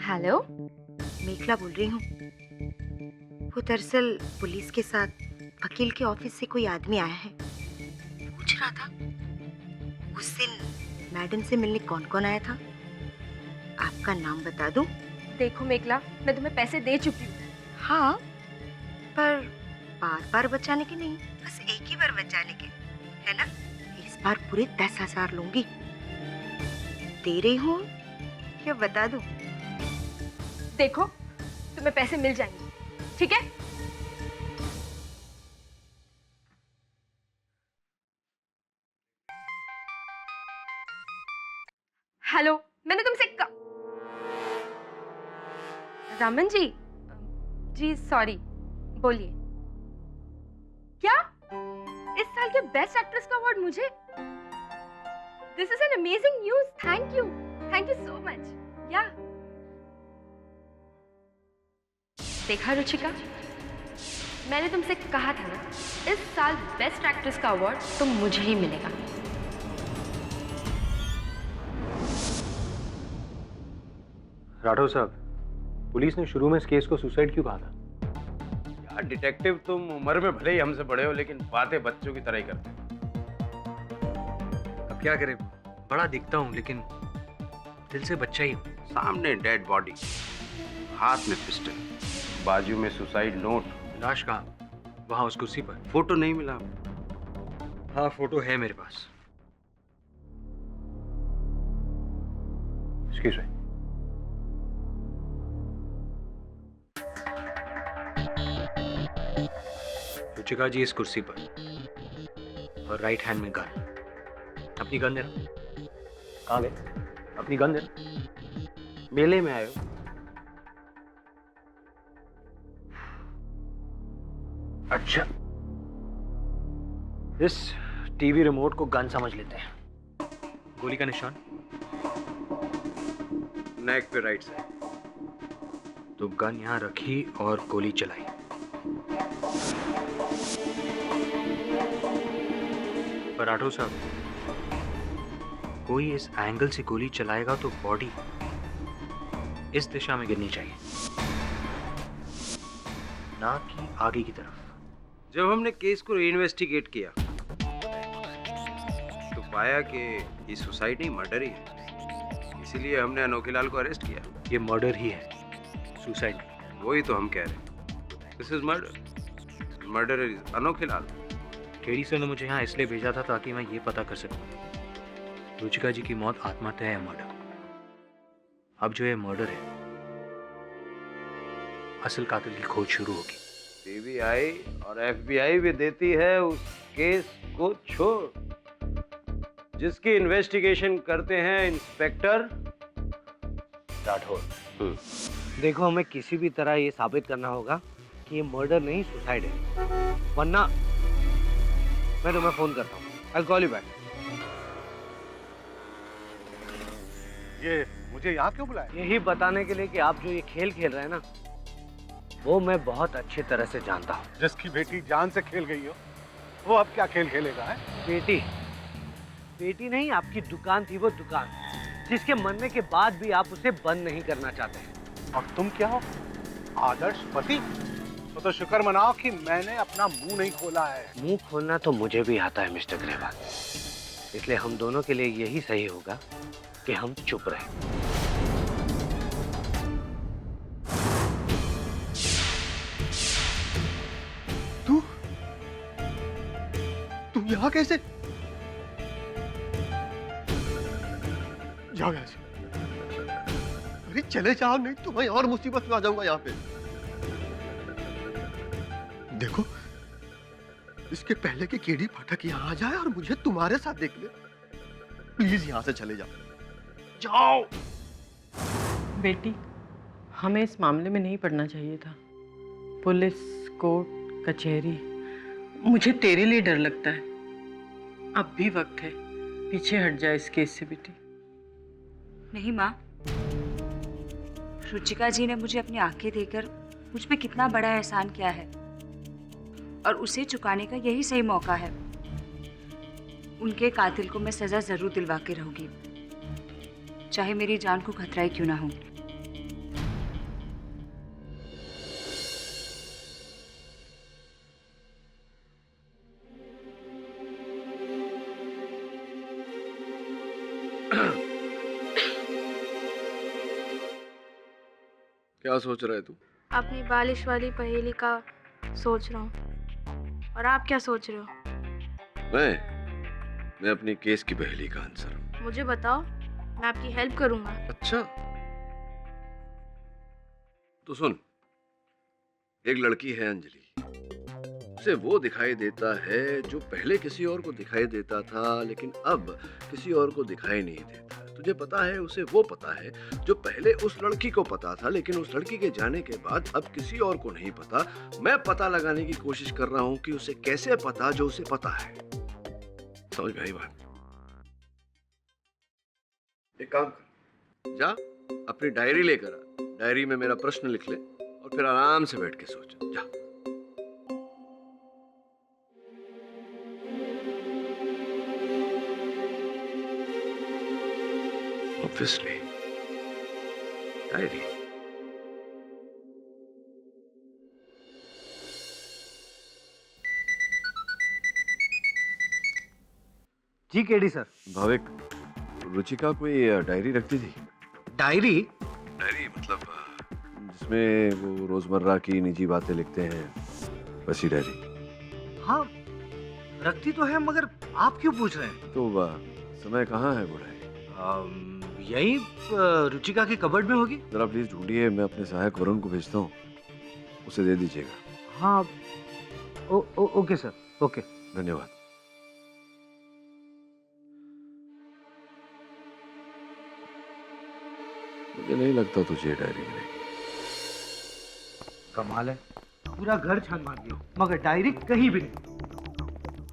हेलो, मेखला बोल रही हूँ। वो दरअसल पुलिस के साथ वकील के ऑफिस से कोई आदमी आया है। पूछ रहा था उस दिन मैडम से मिलने कौन कौन आया था। आपका नाम बता दूं? देखो मेखला, मैं तुम्हें पैसे दे चुकी हूँ। हाँ, पर बार बार बचाने के नहीं, बस एक ही बार बचाने के, है ना? इस बार पूरे 10,000 लूंगी। दे रही हूँ या बता दूं? देखो तुम्हें पैसे मिल जाएंगे, ठीक है? हेलो, मैंने तुमसे रमन जी सॉरी, बोलिए। क्या इस साल के बेस्ट एक्ट्रेस का अवार्ड मुझे? This is an amazing news. Thank you so much. या देखा रुचिका, मैंने तुमसे कहा था ना, इस साल बेस्ट एक्ट्रेस का अवार्ड तो मुझे ही मिलेगा। राठौर साहब, पुलिस ने शुरू में इस केस को सुसाइड क्यों कहा था? यार डिटेक्टिव, तुम उम्र में भले ही हमसे बड़े हो लेकिन बातें बच्चों की तरह ही करते। अब क्या करें, बड़ा दिखता हूँ लेकिन दिल से बच्चा ही हूँ। सामने डेड बॉडी, हाथ में पिस्टल, बाजू में सुसाइड नोट। लाश कहाँ? वहाँ उस कुर्सी पर। फोटो नहीं मिला? हाँ फोटो है मेरे पास। Excuse me. रुचिका जी इस कुर्सी पर और राइट हैंड में गन। अपनी गन दे। कहाँ गए? अपनी गन दे। मेले में आए हो? अच्छा, इस टीवी रिमोट को गन समझ लेते हैं। गोली का निशान? नेक पे राइट साइड। तो गन यहां रखी और गोली चलाई। पर राठौर साहब, कोई इस एंगल से गोली चलाएगा तो बॉडी इस दिशा में गिरनी चाहिए, ना कि आगे की तरफ। जब हमने केस को इन्वेस्टिगेट किया तो पाया कि ये सुसाइड नहीं मर्डर ही है, इसीलिए हमने अनोखीलाल को अरेस्ट किया। ये मर्डर ही है, सुसाइड। वही तो हम कह रहे हैं, this is murder. Murder is Anokhilal. KD sir ने मुझे यहाँ इसलिए भेजा था ताकि मैं ये पता कर सकूं रुचिका जी की मौत आत्महत्या है या मर्डर। अब जो ये मर्डर है असल कातिल की खोज शुरू होगी। सीबीआई और एफबीआई भी देती है उस केस को छोड़ जिसकी इन्वेस्टिगेशन करते हैं इंस्पेक्टर राठौर। देखो, हमें किसी भी तरह ये साबित करना होगा कि ये मर्डर नहीं सुसाइड है, वरना मैं तुम्हें फोन करता हूँ। I'll call you back. ये मुझे यहाँ क्यों बुलाया? यही बताने के लिए कि आप जो ये खेल खेल रहे हैं ना, वो मैं बहुत अच्छी तरह से जानता हूँ। जिसकी बेटी जान से खेल गई हो, वो अब क्या खेल खेलेगा है? बेटी नहीं, आपकी दुकान थी वो दुकान, जिसके मरने के बाद भी आप उसे बंद नहीं करना चाहते हैं। और तुम क्या हो? आदर्श पति? तो शुक्र मनाओ कि मैंने अपना मुंह नहीं खोला है। मुंह खोलना तो मुझे भी आता है मिस्टर ग्रेवाल, इसलिए हम दोनों के लिए यही सही होगा कि हम चुप रहें। तुम यहाँ कैसे? जाओ यहाँ से। अरे चले जाओ, नहीं तो मैं और मुसीबत में आ जाऊंगा यहाँ पे। देखो, इसके पहले कि केडी पाठक यहाँ आ जाए और मुझे तुम्हारे साथ देख ले, प्लीज यहाँ से चले जाओ। जाओ। बेटी, हमें इस मामले में नहीं पड़ना चाहिए था। पुलिस, कोर्ट, कचहरी, मुझे तेरे लिए डर लगता है। अब भी वक्त है, पीछे हट जाए इस केस से बेटी। नहीं माँ, रुचिका जी ने मुझे अपनी आंखें देकर मुझ पे कितना बड़ा एहसान किया है, और उसे चुकाने का यही सही मौका है। उनके कातिल को मैं सजा जरूर दिलवा के रहूंगी, चाहे मेरी जान को खतरा ही क्यों ना हो। क्या सोच रहा है तू? अपनी बालिश वाली पहेली का सोच रहा हूँ। और आप क्या सोच रहे हो? मैं अपनी केस की पहेली का आंसर। मुझे बताओ, मैं आपकी हेल्प करूंगा। अच्छा, तो सुन, एक लड़की है अंजलि, उसे वो दिखाई देता है जो पहले किसी और को दिखाई देता था, लेकिन अब किसी और को दिखाई नहीं देता। तुझे पता है उसे वो पता है जो पहले उस लड़की को पता था, लेकिन उस लड़की के जाने के बाद अब किसी और को नहीं पता। मैं पता लगाने की कोशिश कर रहा हूं कि उसे कैसे पता जो उसे पता है। समझ में आई बात? एक काम कर, जा अपनी डायरी लेकर आ, डायरी में मेरा प्रश्न लिख ले और फिर आराम से बैठ के सोच। जा। Obviously, diary. जी केडी सर। भाविक, रुचिका कोई डायरी रखती थी? डायरी? डायरी मतलब जिसमें वो रोजमर्रा की निजी बातें लिखते हैं, वैसी डायरी। हाँ, रखती तो है, मगर आप क्यों पूछ रहे हैं? तो समय कहाँ है वो डायरी? यही रुचिका की कबर्ड में होगी। जरा प्लीज ढूंढिए, मैं अपने सहायक वरुण को भेजता हूँ, उसे दे दीजिएगा। हाँ, ओके सर, ओके। धन्यवाद। मुझे नहीं लगता तुझे डायरी मिलेगी। कमाल है, पूरा घर छान मार दिया, मगर डायरी कहीं भी नहीं।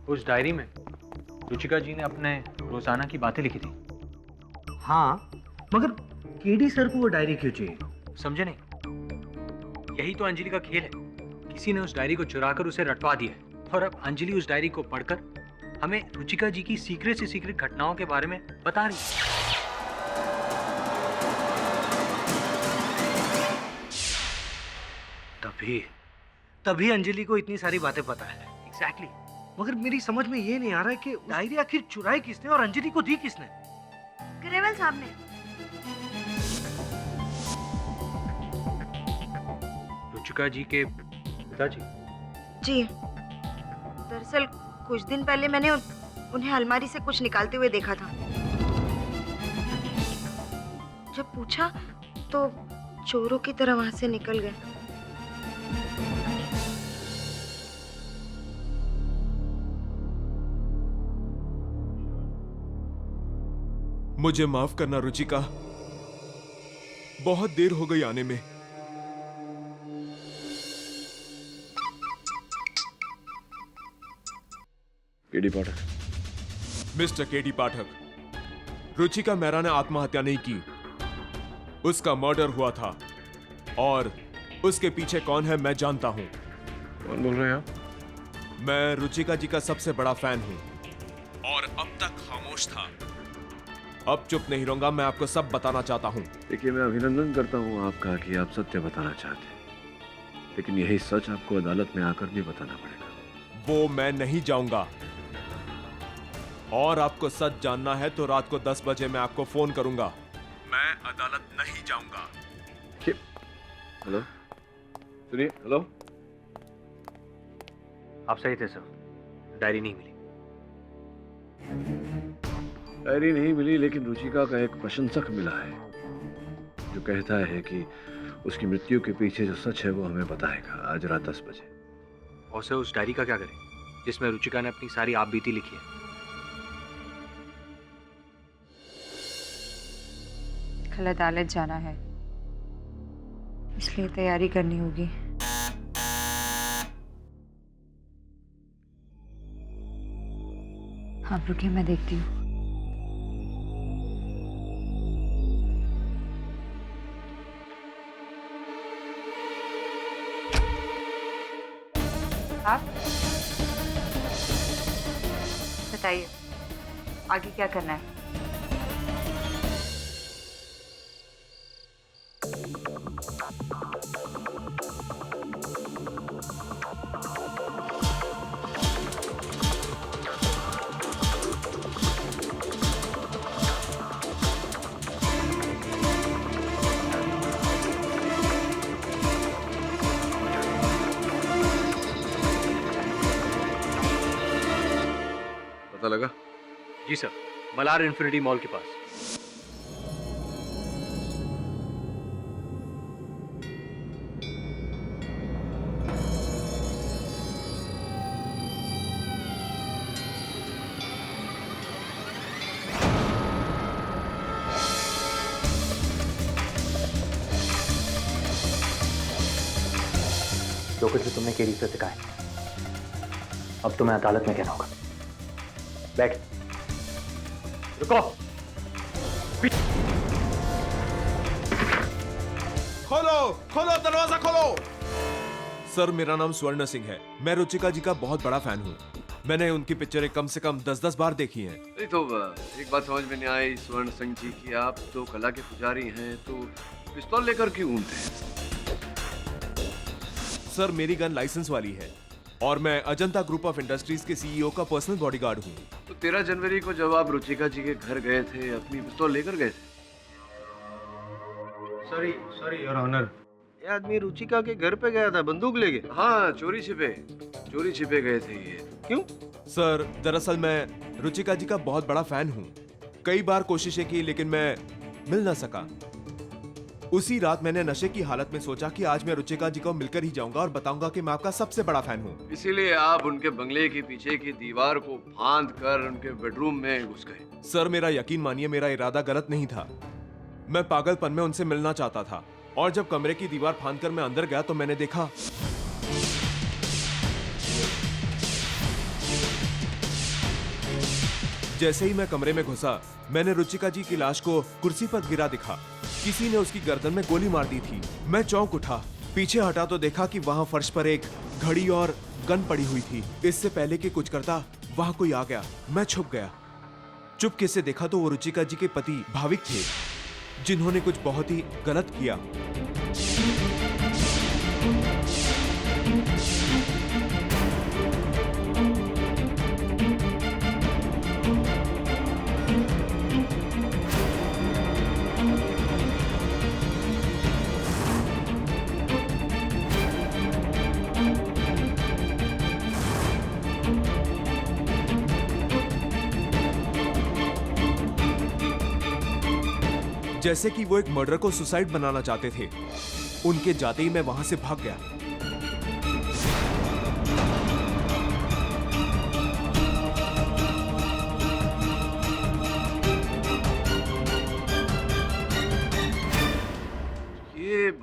उस डायरी में रुचिका जी ने अपने रोजाना की बातें लिखी थी। हाँ, मगर केडी सर को वो डायरी क्यों चाहिए? समझे नहीं? यही तो अंजलि का खेल है। किसी ने उस डायरी को चुराकर उसे रटवा दिया है, और अब अंजलि उस डायरी को पढ़कर हमें रुचिका जी की सीक्रेट से सीक्रेट घटनाओं के बारे में बता रही है। तभी अंजलि को इतनी सारी बातें पता है। एग्जैक्टली। मगर मेरी समझ में ये नहीं आ रहा है कि डायरी आखिर चुराई किसने और अंजलि को दी किसने? ग्रेवाल साहब ने। रुचिका जी के पिताजी? जी, दरअसल कुछ दिन पहले मैंने उन्हें अलमारी से कुछ निकालते हुए देखा था। जब पूछा तो चोरों की तरह वहां से निकल गए। मुझे माफ करना रुचिका, बहुत देर हो गई आने में। केडी पाठक। मिस्टर केडी पाठक, रुचिका मेहरा ने आत्महत्या नहीं की, उसका मर्डर हुआ था और उसके पीछे कौन है मैं जानता हूं। कौन बोल रहे हैं आप? मैं रुचिका जी का सबसे बड़ा फैन हूं और अब तक खामोश था। अब चुप नहीं रहूंगा, मैं आपको सब बताना चाहता हूं। देखिए, मैं अभिनंदन करता हूं आपका कि आप सत्य बताना चाहते हैं, लेकिन यही सच आपको अदालत में आकर भी बताना पड़ेगा। वो मैं नहीं जाऊंगा, और आपको सच जानना है तो रात को 10 बजे मैं आपको फोन करूंगा। मैं अदालत नहीं जाऊंगा। हेलो, सुनिए। हेलो, आप सही थे सर, डायरी नहीं मिली। डायरी नहीं मिली, लेकिन रुचिका का एक प्रशंसक मिला है जो कहता है कि उसकी मृत्यु के पीछे जो सच है वो हमें बताएगा आज रात 10 बजे। और सर उस डायरी का क्या करें जिसमें रुचिका ने अपनी सारी आपबीती लिखी है? कल अदालत जाना है, इसलिए तैयारी करनी होगी। आप रुकिए, मैं देखती हूँ। आप बताइए आगे क्या करना है? पता लगा? जी सर, मलार इन्फिनिटी मॉल के पास। जो कुछ भी तुमने केडी से सिखाया, अब तुम्हें अदालत में कहना होगा। बैठ। रुको। खोलो, खोलो, दरवाजा खोलो। सर, मेरा नाम स्वर्ण सिंह है। मैं रुचिका जी का बहुत बड़ा फैन हूँ। मैंने उनकी पिक्चरें कम से कम 10-10 बार देखी हैं। नहीं तो एक बात समझ में नहीं आई स्वर्ण सिंह जी कि आप तो कला के पुजारी हैं, तो पिस्तौल लेकर क्यों घूमते हैं? सर, मेरी गन लाइसेंस वाली है और मैं अजंता ग्रुप ऑफ इंडस्ट्रीज के सीईओ का पर्सनल बॉडीगार्ड हूँ। तो 13 जनवरी को जब आप रुचिका जी के घर गए थे, अपनी पिस्तौल लेकर गए थे? सॉरी योर ऑनर, ये आदमी रुचिका के घर पे गया था, बंदूक ले गया। हाँ, चोरी छिपे गए थे ये। क्यों? सर, दरअसल मैं रुचिका जी का बहुत बड़ा फैन हूँ। कई बार कोशिशें की लेकिन मैं मिल ना सका। उसी रात मैंने नशे की हालत में सोचा कि आज मैं रुचिका जी को मिलकर ही जाऊंगा और बताऊंगा कि मैं आपका सबसे बड़ा फैन हूँ। इसीलिए आप उनके बंगले के पीछे की दीवार को फांद कर उनके बेडरूम में घुस गए। सर, मेरा यकीन मानिए, मेरा इरादा गलत नहीं था। मैं पागलपन में उनसे मिलना चाहता था और जब कमरे की दीवार फांदकर मैं अंदर गया तो मैंने देखा जैसे ही मैं कमरे में घुसा, मैंने रुचिका जी की लाश को कुर्सी पर गिरा दिखा। किसी ने उसकी गर्दन में गोली मार दी थी। मैं चौंक उठा, पीछे हटा तो देखा कि वहां फर्श पर एक घड़ी और गन पड़ी हुई थी। इससे पहले कि कुछ करता, वहां कोई आ गया। मैं छुप गया। चुपके से देखा तो वो रुचिका जी के पति भाविक थे, जिन्होंने कुछ बहुत ही गलत किया। जैसे कि वो एक मर्डर को सुसाइड बनाना चाहते थे। उनके जाते ही मैं वहां से भाग गया।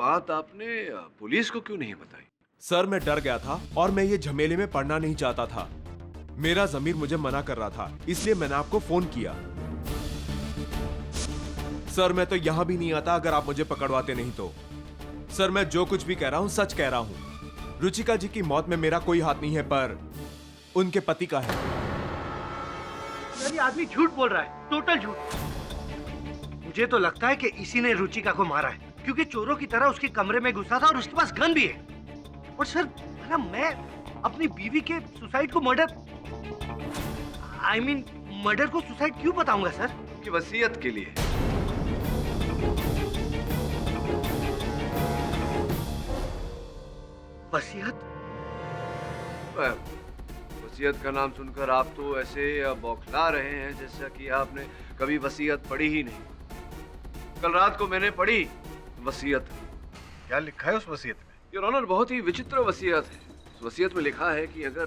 बात आपने पुलिस को क्यों नहीं बताई? सर मैं डर गया था और मैं ये झमेले में पड़ना नहीं चाहता था। मेरा जमीर मुझे मना कर रहा था, इसलिए मैंने आपको फोन किया। सर मैं तो यहां भी नहीं आता अगर आप मुझे पकड़वाते नहीं तो। सर मैं जो कुछ भी कह रहा हूं सच कह रहा हूं। रुचिका जी की मौत में मेरा कोई हाथ नहीं है, पर उनके पति का है। सर ये आदमी झूठ बोल रहा है, टोटल झूठ। मुझे तो लगता है कि इसी ने रुचिका को मारा है, क्योंकि चोरों की तरह उसके कमरे में घुसा था और उसके पास गन भी है। और सर ना मैं अपनी बीवी के सुसाइड को मर्डर मर्डर को सुसाइड क्यों बताऊंगा सर? कि वसीयत के लिए। वसीयत? वसीयत का नाम सुनकर आप तो ऐसे बौखला रहे हैं जैसा कि आपने कभी वसीयत पढ़ी ही नहीं। कल रात को मैंने पढ़ी वसीयत। क्या लिखा है उस वसीयत में? योर ऑनर, बहुत ही विचित्र वसीयत है। उस वसीयत में लिखा है कि अगर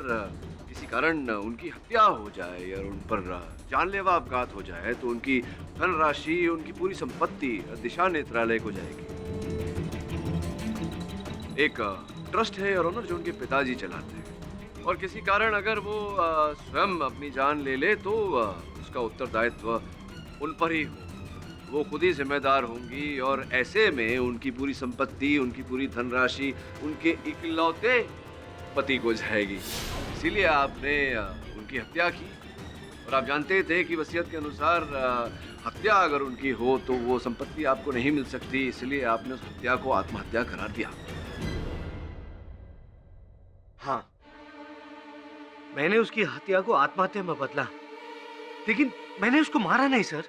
किसी कारण उनकी हत्या हो जाए या उन पर जानलेवा अपघात हो जाए तो उनकी धनराशि, उनकी पूरी संपत्ति दिशा नेत्रालय को जाएगी। एक ट्रस्ट है योर ऑनर जो उनके पिताजी चलाते हैं, और किसी कारण अगर वो स्वयं अपनी जान ले ले तो उसका उत्तरदायित्व उन पर ही हो। वो खुद ही जिम्मेदार होंगी और ऐसे में उनकी पूरी संपत्ति, उनकी पूरी धनराशि उनके इकलौते पति को जाएगी। इसीलिए आपने उनकी हत्या की, और आप जानते थे कि वसीयत के अनुसार हत्या अगर उनकी हो तो वो संपत्ति आपको नहीं मिल सकती, इसलिए आपने उस हत्या को आत्महत्या करार दिया। हाँ, मैंने उसकी हत्या को आत्महत्या में बदला, लेकिन मैंने उसको मारा नहीं सर।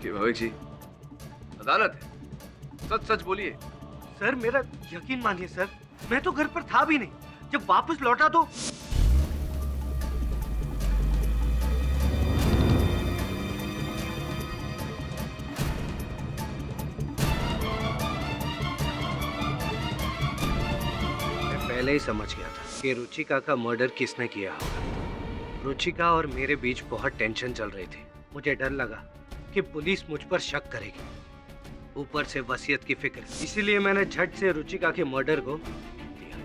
कि भाविक जी, अदालत है, सच सच बोलिए। सर मेरा यकीन मानिए सर, मैं तो घर पर था भी नहीं। जब वापस लौटा तो मैं पहले ही समझ गया था कि रुचिका का मर्डर किसने किया होगा। रुचिका और मेरे बीच बहुत टेंशन चल रही थी। मुझे डर लगा कि पुलिस मुझ पर शक करेगी, ऊपर से वसीयत की फिक्र। इसीलिए मैंने झट से रुचिका के मर्डर को दिया,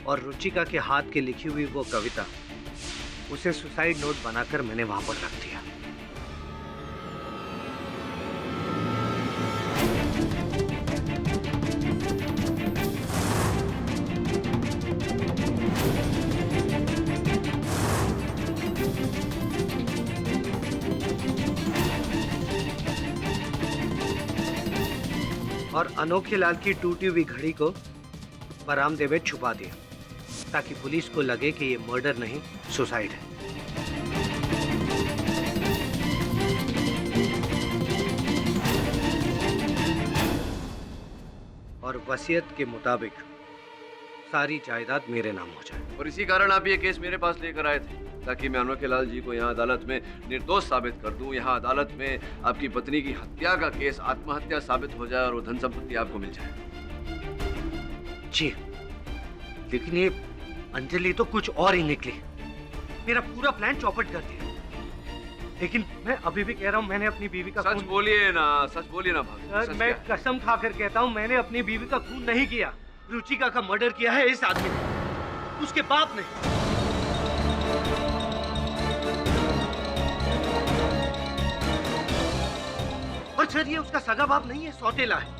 और रुचिका के हाथ की लिखी हुई वो कविता, उसे सुसाइड नोट बनाकर मैंने वहां पर रख दिया। और अनोखे लाल की टूटी हुई घड़ी को बरामदे में छुपा दिया, ताकि पुलिस को लगे कि ये मर्डर नहीं, सुसाइड है। और वसीयत के मुताबिक सारी जायदाद मेरे नाम हो जाए। और इसी कारण आप ये केस मेरे पास लेकर आए थे, ताकि मैं अनोखे लाल जी को यहाँ अदालत में निर्दोष साबित कर दूं। यहाँ अदालत में आपकी पत्नी की हत्या का केस आत्महत्या साबित हो जाए और वो धन संपत्ति आपको मिल जाए। जी, लेकिन ये अंजलि तो कुछ और ही निकली। मेरा पूरा प्लान चौपट कर दिया। लेकिन मैं अभी भी कह रहा हूँ, मैंने अपनी बीवी का सच बोलिए ना, सच बोलिए ना भाभी। सर मैं कसम खाकर कहता हूँ, मैंने अपनी बीवी का खून नहीं किया। रुचिका का मर्डर किया है इस आदमी ने, उसके बाप ने। और सर ये उसका सगा बाप नहीं है, सौतेला है।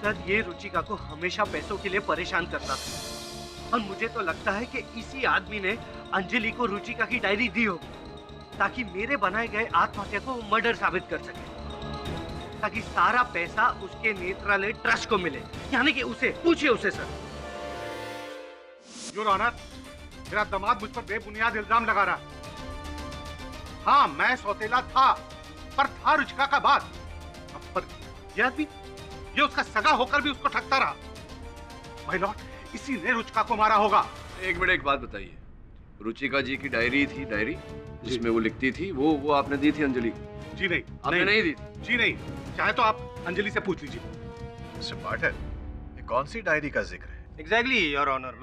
सर ये रुचिका को हमेशा पैसों के लिए परेशान करता था, और मुझे तो लगता है कि इसी आदमी ने अंजलि को रुचिका की डायरी दी होगी, ताकि मेरे बनाए गए आत्महत्या को मर्डर साबित कर सके, ताकि सारा पैसा उसके नेत्रालय ट्रस्ट को मिले। यानी कि उसे पूछिए उसे। सर योर ऑनर, मेरा दामाद मुझ पर बेबुनियाद इल्जाम लगा रहा। हाँ, मैं सौतेला था, पर था रुचिका का बाप। पर यह आदमी, ये उसका सगा होकर भी उसको ठगता रहा। माय लॉर्ड, इसी ने रुचिका को मारा होगा। एक मिनट, एक बात बताइए, रुचिका जी की डायरी थी, डायरी जिसमें वो लिखती थी, वो आपने दी थी अंजलि को? जी नहीं, आपने नहीं दी? जी नहीं, चाहे तो आप अंजलि से पूछ लीजिए। मिस्टर पाठक, ये कौन सी डायरी का जिक्र है? एग्जैक्टली योर ऑनर,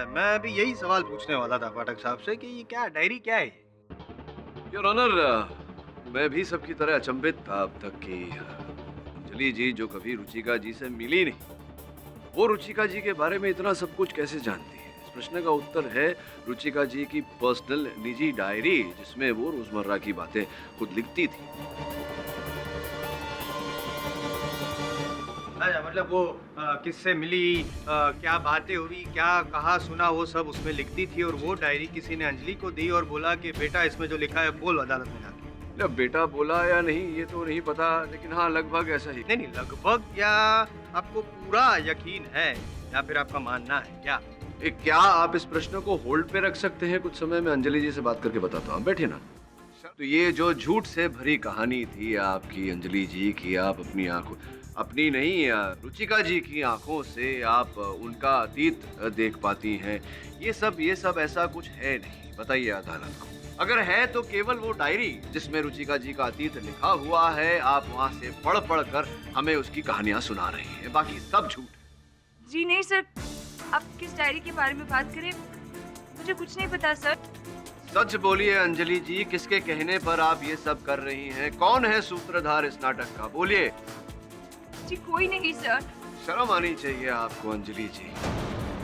मैं भी यही सवाल पूछने वाला था पाठक साहब से कि ये क्या डायरी क्या है? योर ऑनर, मैं भी सबकी तरह अचंभित था अब तक कि अंजलि जी जो कभी रुचिका जी से मिली नहीं, वो रुचिका जी के बारे में इतना सब कुछ कैसे जानती है? इस प्रश्न का उत्तर है रुचिका जी की पर्सनल निजी डायरी, जिसमें वो रोजमर्रा की बातें खुद लिखती थी। अच्छा, मतलब वो किससे मिली, क्या बातें हुई, क्या कहा सुना, वो सब उसमें लिखती थी। और वो डायरी किसी ने अंजलि को दी और बोला कि बेटा इसमें जो लिखा है बोल अदालत में जाके। अब बेटा बोला या नहीं ये तो नहीं पता, लेकिन हाँ लगभग ऐसा ही। नहीं, लगभग या आपको पूरा यकीन है या फिर आपका मानना है क्या? क्या आप इस प्रश्न को होल्ड पे रख सकते हैं? कुछ समय में अंजलि जी से बात करके बताता हूँ, बैठिए ना। तो ये जो झूठ से भरी कहानी थी आपकी अंजलि जी की, आप अपनी आंखों, अपनी नहीं रुचिका जी की आंखों से आप उनका अतीत देख पाती हैं, ये सब ऐसा कुछ है नहीं। बताइए अदालत को, अगर है तो केवल वो डायरी जिसमें रुचिका जी का अतीत लिखा हुआ है, आप वहाँ से पढ़ कर हमें उसकी कहानियां सुना रही हैं, बाकी सब झूठ। जी नहीं सर, आप किस डायरी के बारे में बात करें, मुझे कुछ नहीं पता सर। सच बोलिए अंजलि जी, किसके कहने पर आप ये सब कर रही हैं? कौन है सूत्रधार इस नाटक का? बोलिए। जी कोई नहीं सर। शर्म आनी चाहिए आपको अंजलि जी।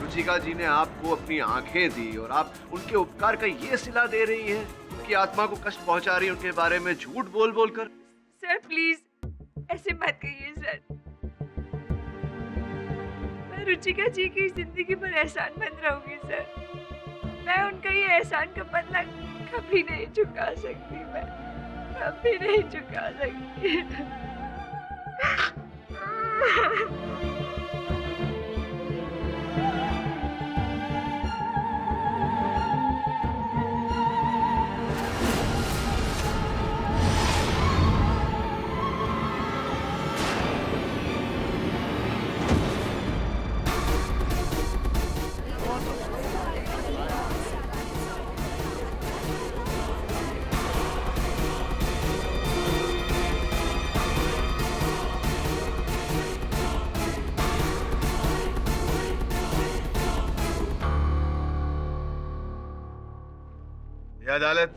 रुचिका जी ने आपको अपनी आंखें दी और आप उनके उपकार का ये सिला दे रही हैं, उनकी आत्मा को कष्ट पहुंचा रही है उनके बारे में झूठ बोल कर। सर प्लीज ऐसे मत कहिए सर, मैं रुचिका जी की जिंदगी पर एहसानमंद रहूंगी सर। मैं उनका ये एहसान का बदला कभी नहीं चुका सकती, मैं कभी नहीं चुका सकती। अदालत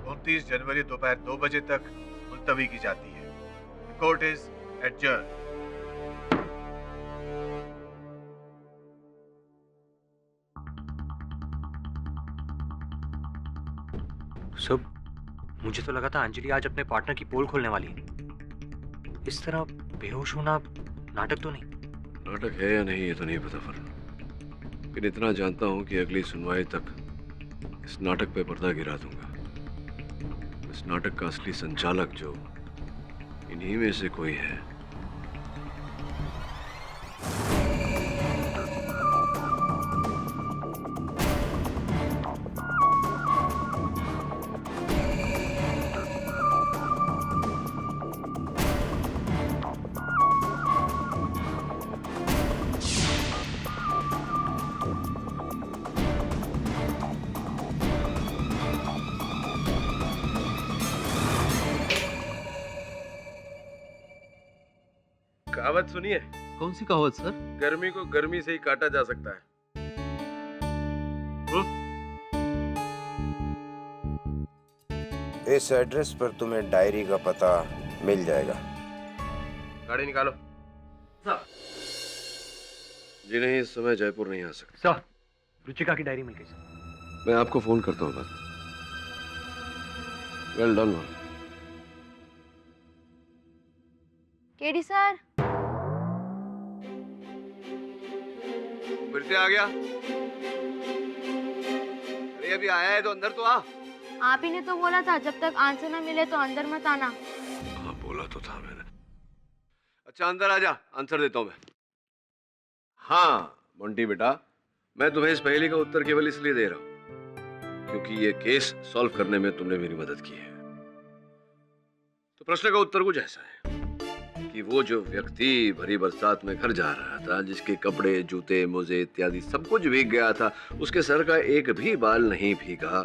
29 जनवरी दोपहर 2 बजे तक मुलतवी की जाती है। Court is adjourn. सब मुझे तो लगा था अंजलि आज अपने पार्टनर की पोल खोलने वाली है। इस तरह बेहोश होना नाटक तो नहीं? नाटक है या नहीं ये तो नहीं पता फरन, लेकिन इतना जानता हूं कि अगली सुनवाई तक इस नाटक पे पर्दा गिरा दूंगा। इस नाटक का असली संचालक जो इन्हीं में से कोई है। कहावत सुनिए। कौन सी कहावत सर? गर्मी को गर्मी से ही काटा जा सकता है। इस एड्रेस पर तुम्हें डायरी का पता मिल जाएगा। गाड़ी निकालो। जी नहीं, इस समय जयपुर नहीं आ सकते। सर, रुचिका की डायरी मिल गई सर। मैं आपको फोन करता हूँ बाद। Well done. केडी सर, फिर से आ गया? अरे अभी आया है तो अंदर तो आ। आप ही ने तो बोला था जब तक आंसर ना मिले तो अंदर मत आना। हाँ बोला तो था मैंने। अच्छा अंदर आ जा, आंसर देता हूँ मैं। हाँ मोंटी बेटा, मैं तुम्हें इस पहेली का उत्तर केवल इसलिए दे रहा हूँ क्योंकि ये केस सॉल्व करने में तुमने मेरी मदद की है। तो प्रश्न का उत्तर कुछ ऐसा है कि वो जो व्यक्ति भरी बरसात में घर जा रहा था, जिसके कपड़े, जूते, मोजे इत्यादि सब कुछ भीग गया था, उसके सर का एक भी बाल नहीं भीगा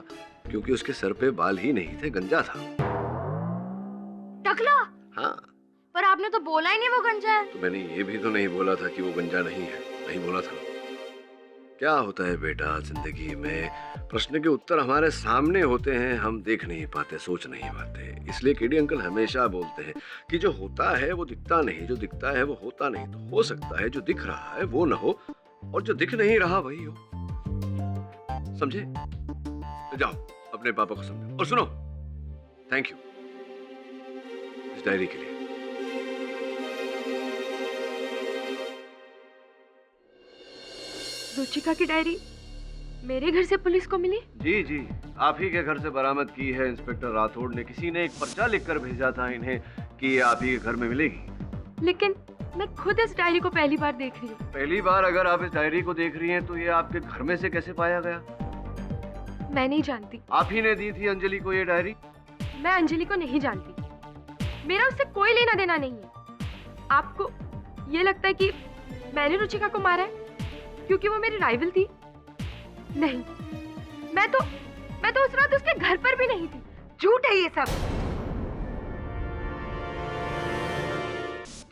क्योंकि उसके सर पे बाल ही नहीं थे, गंजा था। टकला? हाँ। पर आपने तो बोला ही नहीं वो गंजा है। तो मैंने ये भी तो नहीं बोला था कि वो गंजा नहीं है, नहीं बोला था। क्या होता है बेटा जिंदगी में, प्रश्न के उत्तर हमारे सामने होते हैं, हम देख नहीं पाते, सोच नहीं पाते। इसलिए केडी अंकल हमेशा बोलते हैं कि जो होता है वो दिखता नहीं, जो दिखता है वो होता नहीं। तो हो सकता है जो दिख रहा है वो ना हो और जो दिख नहीं रहा वही हो। समझे? जाओ अपने पापा को समझो। और सुनो, थैंक यू इस डायरी के लिए। रुचिका की डायरी मेरे घर से पुलिस को मिली? जी जी, आप ही के घर से बरामद की है इंस्पेक्टर राठौड़ ने। किसी ने एक पर्चा लिखकर भेजा था इन्हें कि ये आप ही के घर में मिलेगी। लेकिन मैं खुद इस डायरी को पहली बार देख रही हूँ। पहली बार अगर आप इस डायरी को देख रही हैं तो ये आपके घर में से कैसे पाया गया? मैं नहीं जानती। आप ही ने दी थी अंजलि को ये डायरी? मैं अंजलि को नहीं जानती, मेरा उससे कोई लेना देना नहीं है। आपको ये लगता है कि मैंने रुचिका को मारा है क्योंकि वो मेरी राइवल थी? नहीं, मैं तो उस रात उसके घर पर भी नहीं थी। झूठ है ये सब,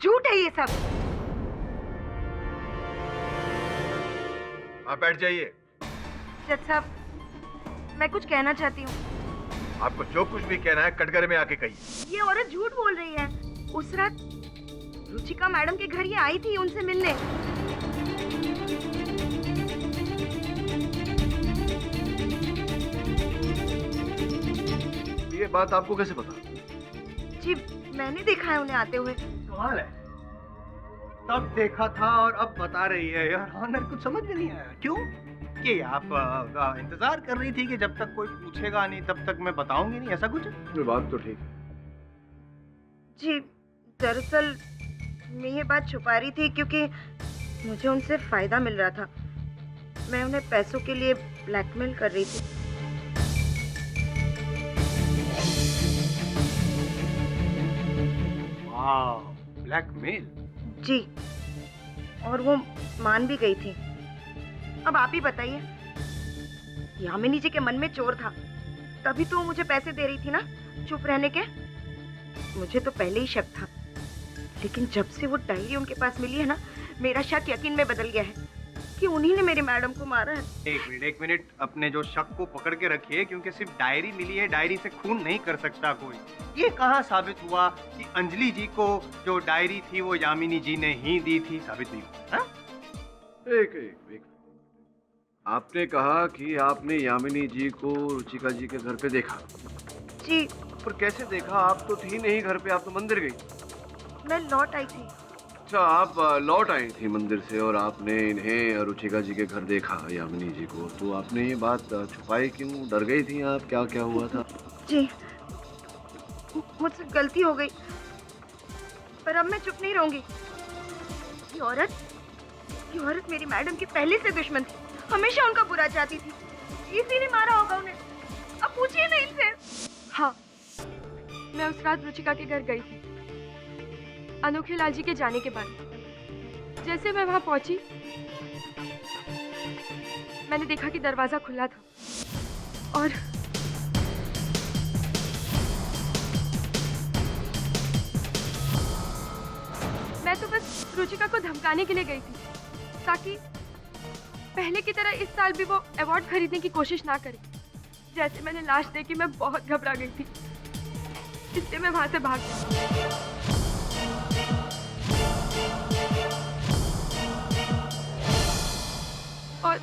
झूठ है ये सब। आप बैठ जाइए। जज साहब, मैं कुछ कहना चाहती हूँ। आपको जो कुछ भी कहना है कटघरे में आके कहिए। ये औरत झूठ बोल रही है। उस रात रुचिका मैडम के घर ये आई थी उनसे मिलने। ये बात आपको कैसे पता? जी, मैंने देखा है उन्हें आते हुए। कमाल है, तब देखा था और अब बता रही है। यार ऑनर, कुछ समझ में नहीं आया। क्यों? कि आप इंतजार कर रही थी कि जब तक कोई पूछेगा नहीं तब तक मैं बताऊंगी नहीं, ऐसा कुछ? ये बात तो ठीक है। जी, दरअसल मैं ये बात छुपा रही थी क्योंकि मुझे उनसे फायदा मिल रहा था। मैं उन्हें पैसों के लिए ब्लैकमेल कर रही थी। ब्लैकमेल? जी, और वो मान भी गई थी। अब आप ही बताइए, यामिनी जी के मन में चोर था, तभी तो वो मुझे पैसे दे रही थी ना चुप रहने के। मुझे तो पहले ही शक था, लेकिन जब से वो डायरी उनके पास मिली है ना, मेरा शक यकीन में बदल गया है कि उन्हीं ने मेरी मैडम को मारा है। एक मिनट, अपने जो शक को पकड़ के रखिए, क्योंकि सिर्फ डायरी मिली है, डायरी से खून नहीं कर सकता कोई। ये कहाँ साबित हुआ कि अंजलि जी को जो डायरी थी वो यामिनी जी ने ही दी थी? साबित नहीं हुआ। हाँ? एक आपने कहा कि आपने यामिनी जी को रुचिका जी के घर पे देखा। जी। पर कैसे देखा? आप तो थी नहीं घर पे, आप तो मंदिर गई। मैं लौट आई थी। अच्छा, आप लौट आई थी मंदिर से और आपने इन्हें रुचिका जी के घर देखा, यामिनी जी को। तो आपने ये बात छुपाई क्यों? डर गई थी आप? क्या हुआ था? जी, मुझसे गलती हो गई, पर अब मैं चुप नहीं रहूंगी। ये औरत मेरी मैडम की पहले से दुश्मन थी, हमेशा उनका बुरा चाहती थी, इसीलिए मारा होगा उन्हें। अब पूछिए ना इनसे। हाँ, मैं उस रात रुचिका के घर गई थी अनोखे लाल जी के जाने के बाद। जैसे मैं वहां पहुंची, मैंने देखा कि दरवाजा खुला था और मैं तो बस रुचिका को धमकाने के लिए गई थी ताकि पहले की तरह इस साल भी वो अवार्ड खरीदने की कोशिश ना करे। जैसे मैंने लाश देखी, मैं बहुत घबरा गई थी, इसलिए मैं वहां से भाग गई। और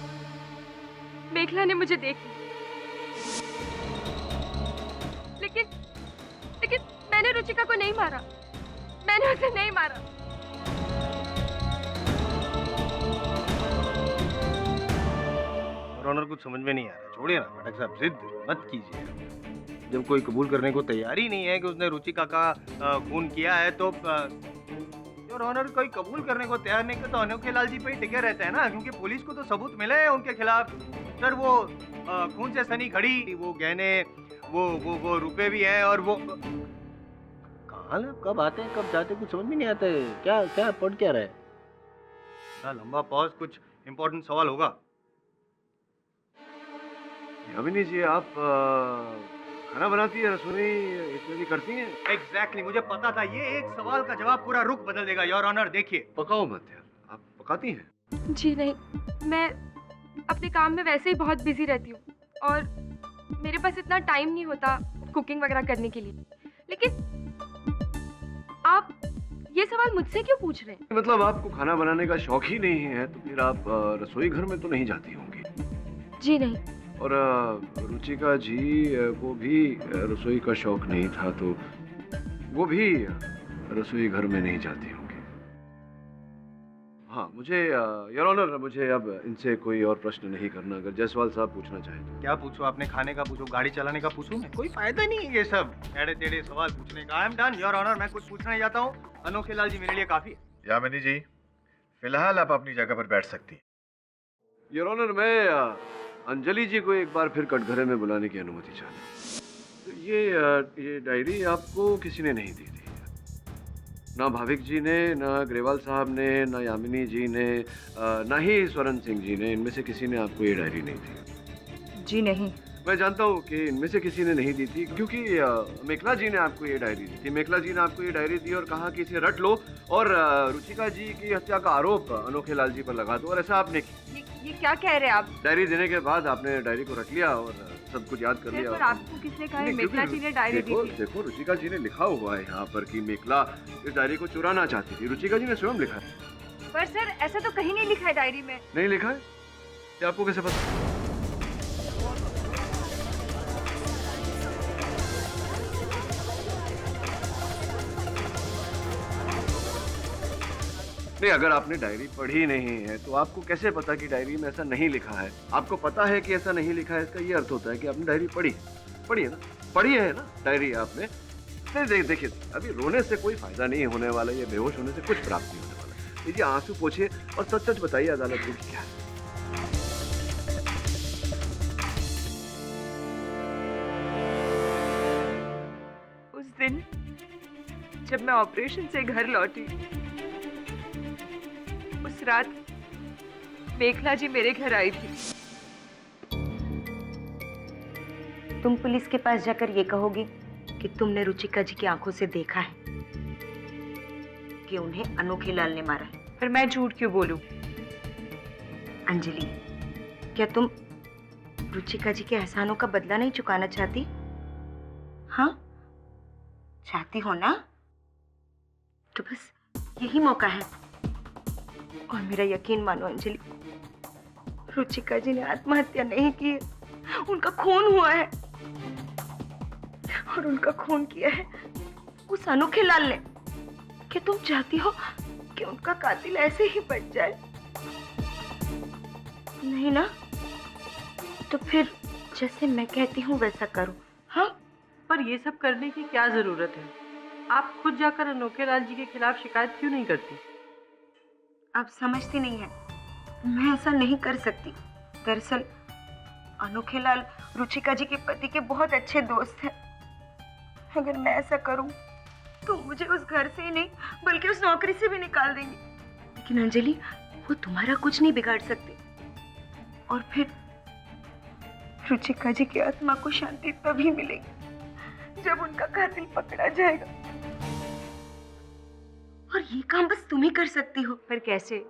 मेखला ने मुझे देख लिया, लेकिन मैंने रुचिका को नहीं मारा, मैंने उसे नहीं मारा। ऑनर, कुछ समझ में नहीं आ रहा। छोड़िए ना पाठक साहब, जिद मत कीजिए। जब कोई कबूल करने को तैयार ही नहीं है कि उसने रुचिका का खून किया है तो और ऑनर कोई कबूल करने को तैयार नहीं किया तो अनोखे लाल जी पे ही टिके रहते हैं ना, क्योंकि पुलिस को तो सबूत मिले हैं उनके खिलाफ। सर, वो खून से सनी घड़ी, वो गहने, वो रुपए भी हैं, और वो कहाँ कब आते हैं कब जाते कुछ समझ में नहीं आता है। क्या पढ़ क्या रहा है? इतना लंबा पॉज, कुछ इम्पोर्टेंट सवाल होगा। यामिनी जी, आप खाना बनाती है, रसोई इत्यादि करती हैं? एग्जैक्टली, मुझे पता था ये एक सवाल का जवाब पूरा रुख बदल देगा। योर ऑनर, देखिए। पकाओ मत यार, आप पकाती हैं? जी नहीं, मैं अपने काम में वैसे ही बहुत बिजी रहती हूँ और मेरे पास इतना टाइम नहीं होता कुकिंग वगैरह करने के लिए। लेकिन आप ये सवाल मुझसे क्यों पूछ रहे हैं? मतलब आपको खाना बनाने का शौक ही नहीं है तो फिर आप रसोई घर में तो नहीं जाती होंगी? जी नहीं। और रुचिका जी को भी रसोई का शौक नहीं था तो वो भी रसोई घर में नहीं जाती होंगी। हाँ, मुझे योर ऑनर, मुझे अब इनसे कोई और प्रश्न नहीं करना। अगर जायसवाल साहब पूछना चाहें तो। क्या पूछो? आपने खाने का पूछो, गाड़ी चलाने का पूछो, मैं कोई फायदा नहीं है ये सब टेढ़े टेढ़े सवाल पूछने का। I am done your honour, मैं कुछ पूछना चाहता हूँ। अनोखे लाल जी मेरे लिए काफी है। यामिनी जी, फिलहाल आप अपनी जगह पर बैठ सकती हैं। योर ऑनर, मैं अंजलि जी को एक बार फिर कटघरे में बुलाने की अनुमति चाहता हूँ। तो ये डायरी आपको किसी ने नहीं दी थी? ना भाविक जी ने, ना ग्रेवाल साहब ने, ना यामिनी जी ने, ना ही स्वरण सिंह जी ने, इनमें से किसी ने आपको ये डायरी नहीं दी? जी नहीं। मैं जानता हूँ कि इनमें से किसी ने नहीं दी थी क्योंकि मेखला जी ने आपको ये डायरी दी थी। मेखला जी ने आपको ये डायरी दी और कहा कि इसे रट लो और रुचिका जी की हत्या का आरोप अनोखे लाल जी पर लगा दो, और ऐसा आपने किया। ये क्या कह रहे हैं आप? डायरी देने के बाद आपने डायरी को रख लिया और सब कुछ याद कर लिया। पर आपको किसने कहा है मेखला जी ने डायरी दी थी? देखो रुचिका जी ने लिखा हुआ है यहाँ पर कि मेखला इस डायरी को चुराना चाहती थी। रुचिका जी ने स्वयं लिखा है। पर सर ऐसा तो कहीं नहीं लिखा है डायरी में। नहीं लिखा है? क्या आपको कैसे पता? नहीं, अगर आपने डायरी पढ़ी नहीं है तो आपको कैसे पता कि डायरी में ऐसा नहीं लिखा है? आपको पता है कि ऐसा नहीं लिखा है, इसका ये अर्थ होता है कि आपने डायरी पढ़ी है ना? पढ़ी है ना डायरी आपने? देखिए, अभी रोने से कोई फायदा नहीं होने वाला, ये बेहोश होने से कुछ प्राप्त नहीं होने वाला। लीजिए आंसू पोछिए और सच सच बताइए अदालत को क्या है। उस दिन जब मैं ऑपरेशन से घर लौटी, उस रात मेखला जी मेरे घर आई थी। तुम पुलिस के पास जाकर ये कहोगे कि तुमने रुचिका जी की आंखों से देखा है कि उन्हें अनोखे लाल ने मारा है। पर मैं झूठ क्यों बोलूं? अंजलि, क्या तुम रुचिका जी के एहसानों का बदला नहीं चुकाना चाहती? हाँ, चाहती हो ना? तो बस यही मौका है। और मेरा यकीन मानो अंजलि, रुचिका जी ने आत्महत्या नहीं की है, उनका खून हुआ है। और उनका खून किया है उस अनोखे लाल ने। क्या तुम चाहती हो कि उनका कातिल ऐसे ही बच जाए? नहीं ना? तो फिर जैसे मैं कहती हूँ वैसा करो। हाँ, पर ये सब करने की क्या जरूरत है? आप खुद जाकर अनोखे लाल जी के खिलाफ शिकायत क्यों नहीं करती? आप समझती नहीं है, मैं ऐसा नहीं कर सकती। दरअसल अनोखे लाल रुचिका जी के पति के बहुत अच्छे दोस्त हैं। अगर मैं ऐसा करूं तो मुझे उस घर से ही नहीं बल्कि उस नौकरी से भी निकाल देंगे। लेकिन अंजलि, वो तुम्हारा कुछ नहीं बिगाड़ सकते। और फिर रुचिका जी की आत्मा को शांति तभी मिलेगी जब उनका कातिल पकड़ा जाएगा। और ये काम बस तुम ही कर सकती हो। पर कैसे?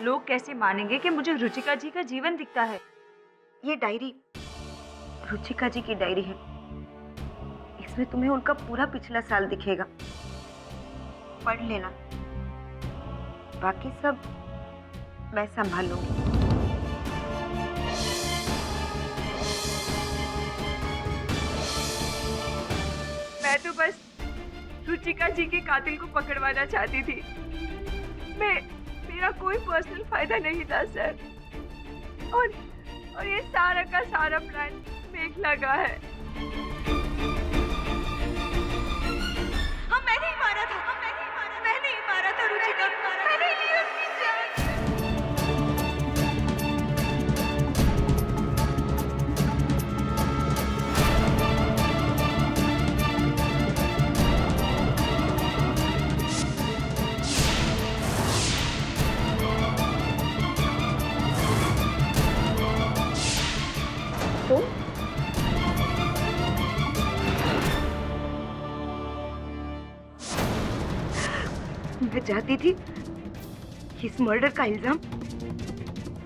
लोग कैसे मानेंगे कि मुझे रुचिका जी का जीवन दिखता है? ये डायरी रुचिका जी की डायरी है। इसमें तुम्हें उनका पूरा पिछला साल दिखेगा। पढ़ लेना, बाकी सब मैं संभाल लूंगी। मैं तो बस रुचिका जी के कातिल को पकड़वाना चाहती थी। मेरा कोई पर्सनल फायदा नहीं था सर। और ये सारा का सारा प्लान मेखला का है। मैं नहीं मारा था, मैं नहीं मारा था रुचिका, मैंने ली उसकी जान। मैं चाहती थी कि इस मर्डर का इल्जाम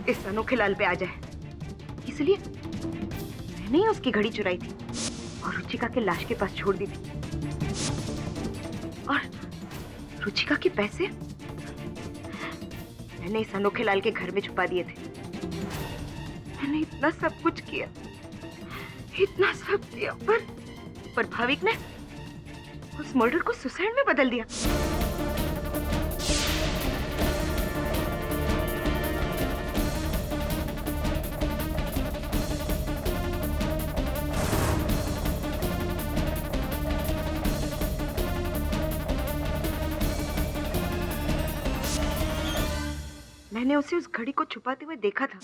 इस अनोखे लाल पे आ जाए, इसलिए मैंने ही उसकी घड़ी चुराई थी और रुचिका के लाश के पास छोड़ दी थी। और रुचिका के पैसे मैंने इस अनोखे लाल के घर में छुपा दिए थे। मैंने इतना सब कुछ किया, इतना सब किया, पर भाविक ने उस मर्डर को सुसाइड में बदल दिया। मैंने उसे उस घड़ी को छुपाते हुए देखा था।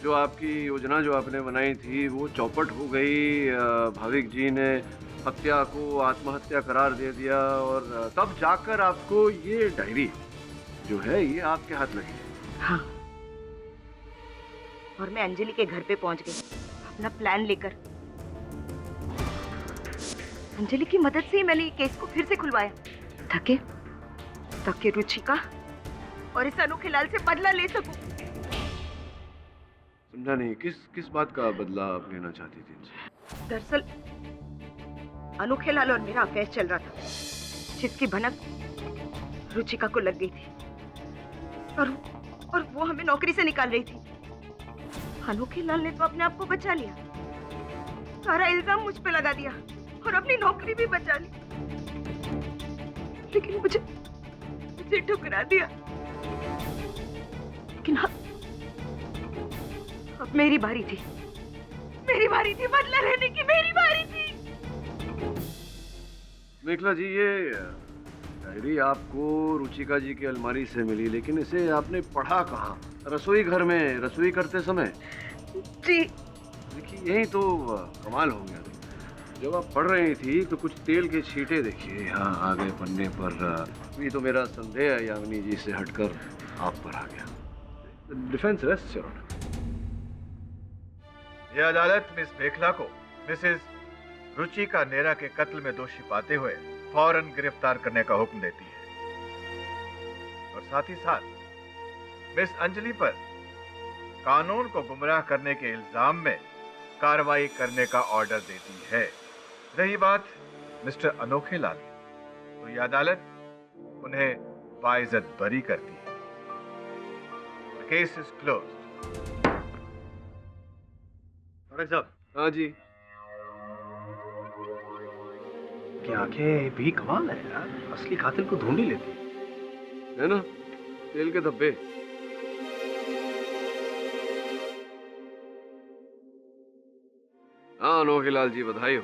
जो आपकी योजना जो आपने बनाई थी वो चौपट हो गई। भाविक जी ने हत्या को आत्महत्या करार दे दिया और तब जाकर आपको ये डायरी जो है ये आपके हाथ लगी। हाँ, और मैं अंजलि के घर पे पहुंच गई अपना प्लान लेकर। अंजलि की मदद से ही मैंने ये केस को फिर से खुलवाया ताकि रुचिका और इस अनोखे लाल से बदला ले सकूं। समझा नहीं, किस बात का बदला आप लेना चाहती थी? दरअसल अनोखे लाल और मेरा अफेयर चल रहा था, जिसकी भनक रुचिका को लग गई थी और वो हमें नौकरी से निकाल रही थी। अनोखे लाल ने तो अपने आप को बचा लिया, सारा इल्जाम मुझ पे लगा दिया और अपनी नौकरी भी बचा ली, लेकिन मुझे ठुकरा दिया। लेकिन हाँ, अब मेरी बारी थी बदला लेने की, मेरी बारी थी। मेखला जी, ये डायरी आपको रुचिका जी की अलमारी से मिली, लेकिन इसे आपने पढ़ा कहाँ? रसोई घर में रसोई करते समय? जी। देखिए, यही तो कमाल हो गया। जब आप पढ़ रही थी तो कुछ तेल के छींटे देखिए यहाँ आगे पन्ने पर। ये तो मेरा संदेह है यामिनी जी से हटकर आप पर आ गया। Defence rest your honour. यह अदालत मिस मेखला को मिसेस रुचिका नेहरा के कत्ल में दोषी पाते हुए फौरन गिरफ्तार करने का हुक्म देती है और साथ ही साथ मिस अंजलि पर कानून को गुमराह करने के इल्जाम में कार्रवाई करने का ऑर्डर देती है। रही बात मिस्टर अनोखे लाल, तो यह अदालत उन्हें बाइज्जत बरी करती है। The case is closed. साहब। हाँ जी। क्या आंखें भी कमाल है यार, असली कातिल को ढूंढ ही लेती है ना? तेल के धब्बे। हाँ अनोखे लाल जी, बधाई हो।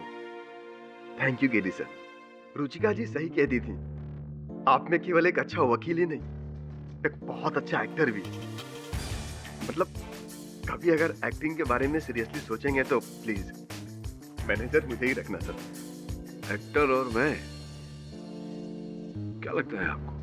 Thank you KD sir. Ruchika ji सही कहती थी, आप में केवल एक अच्छा वकील ही नहीं, एक बहुत अच्छा एक्टर भी। मतलब कभी अगर एक्टिंग के बारे में सीरियसली सोचेंगे तो प्लीज मैनेजर मुझे ही रखना सर। एक्टर और मैं, क्या लगता है आपको?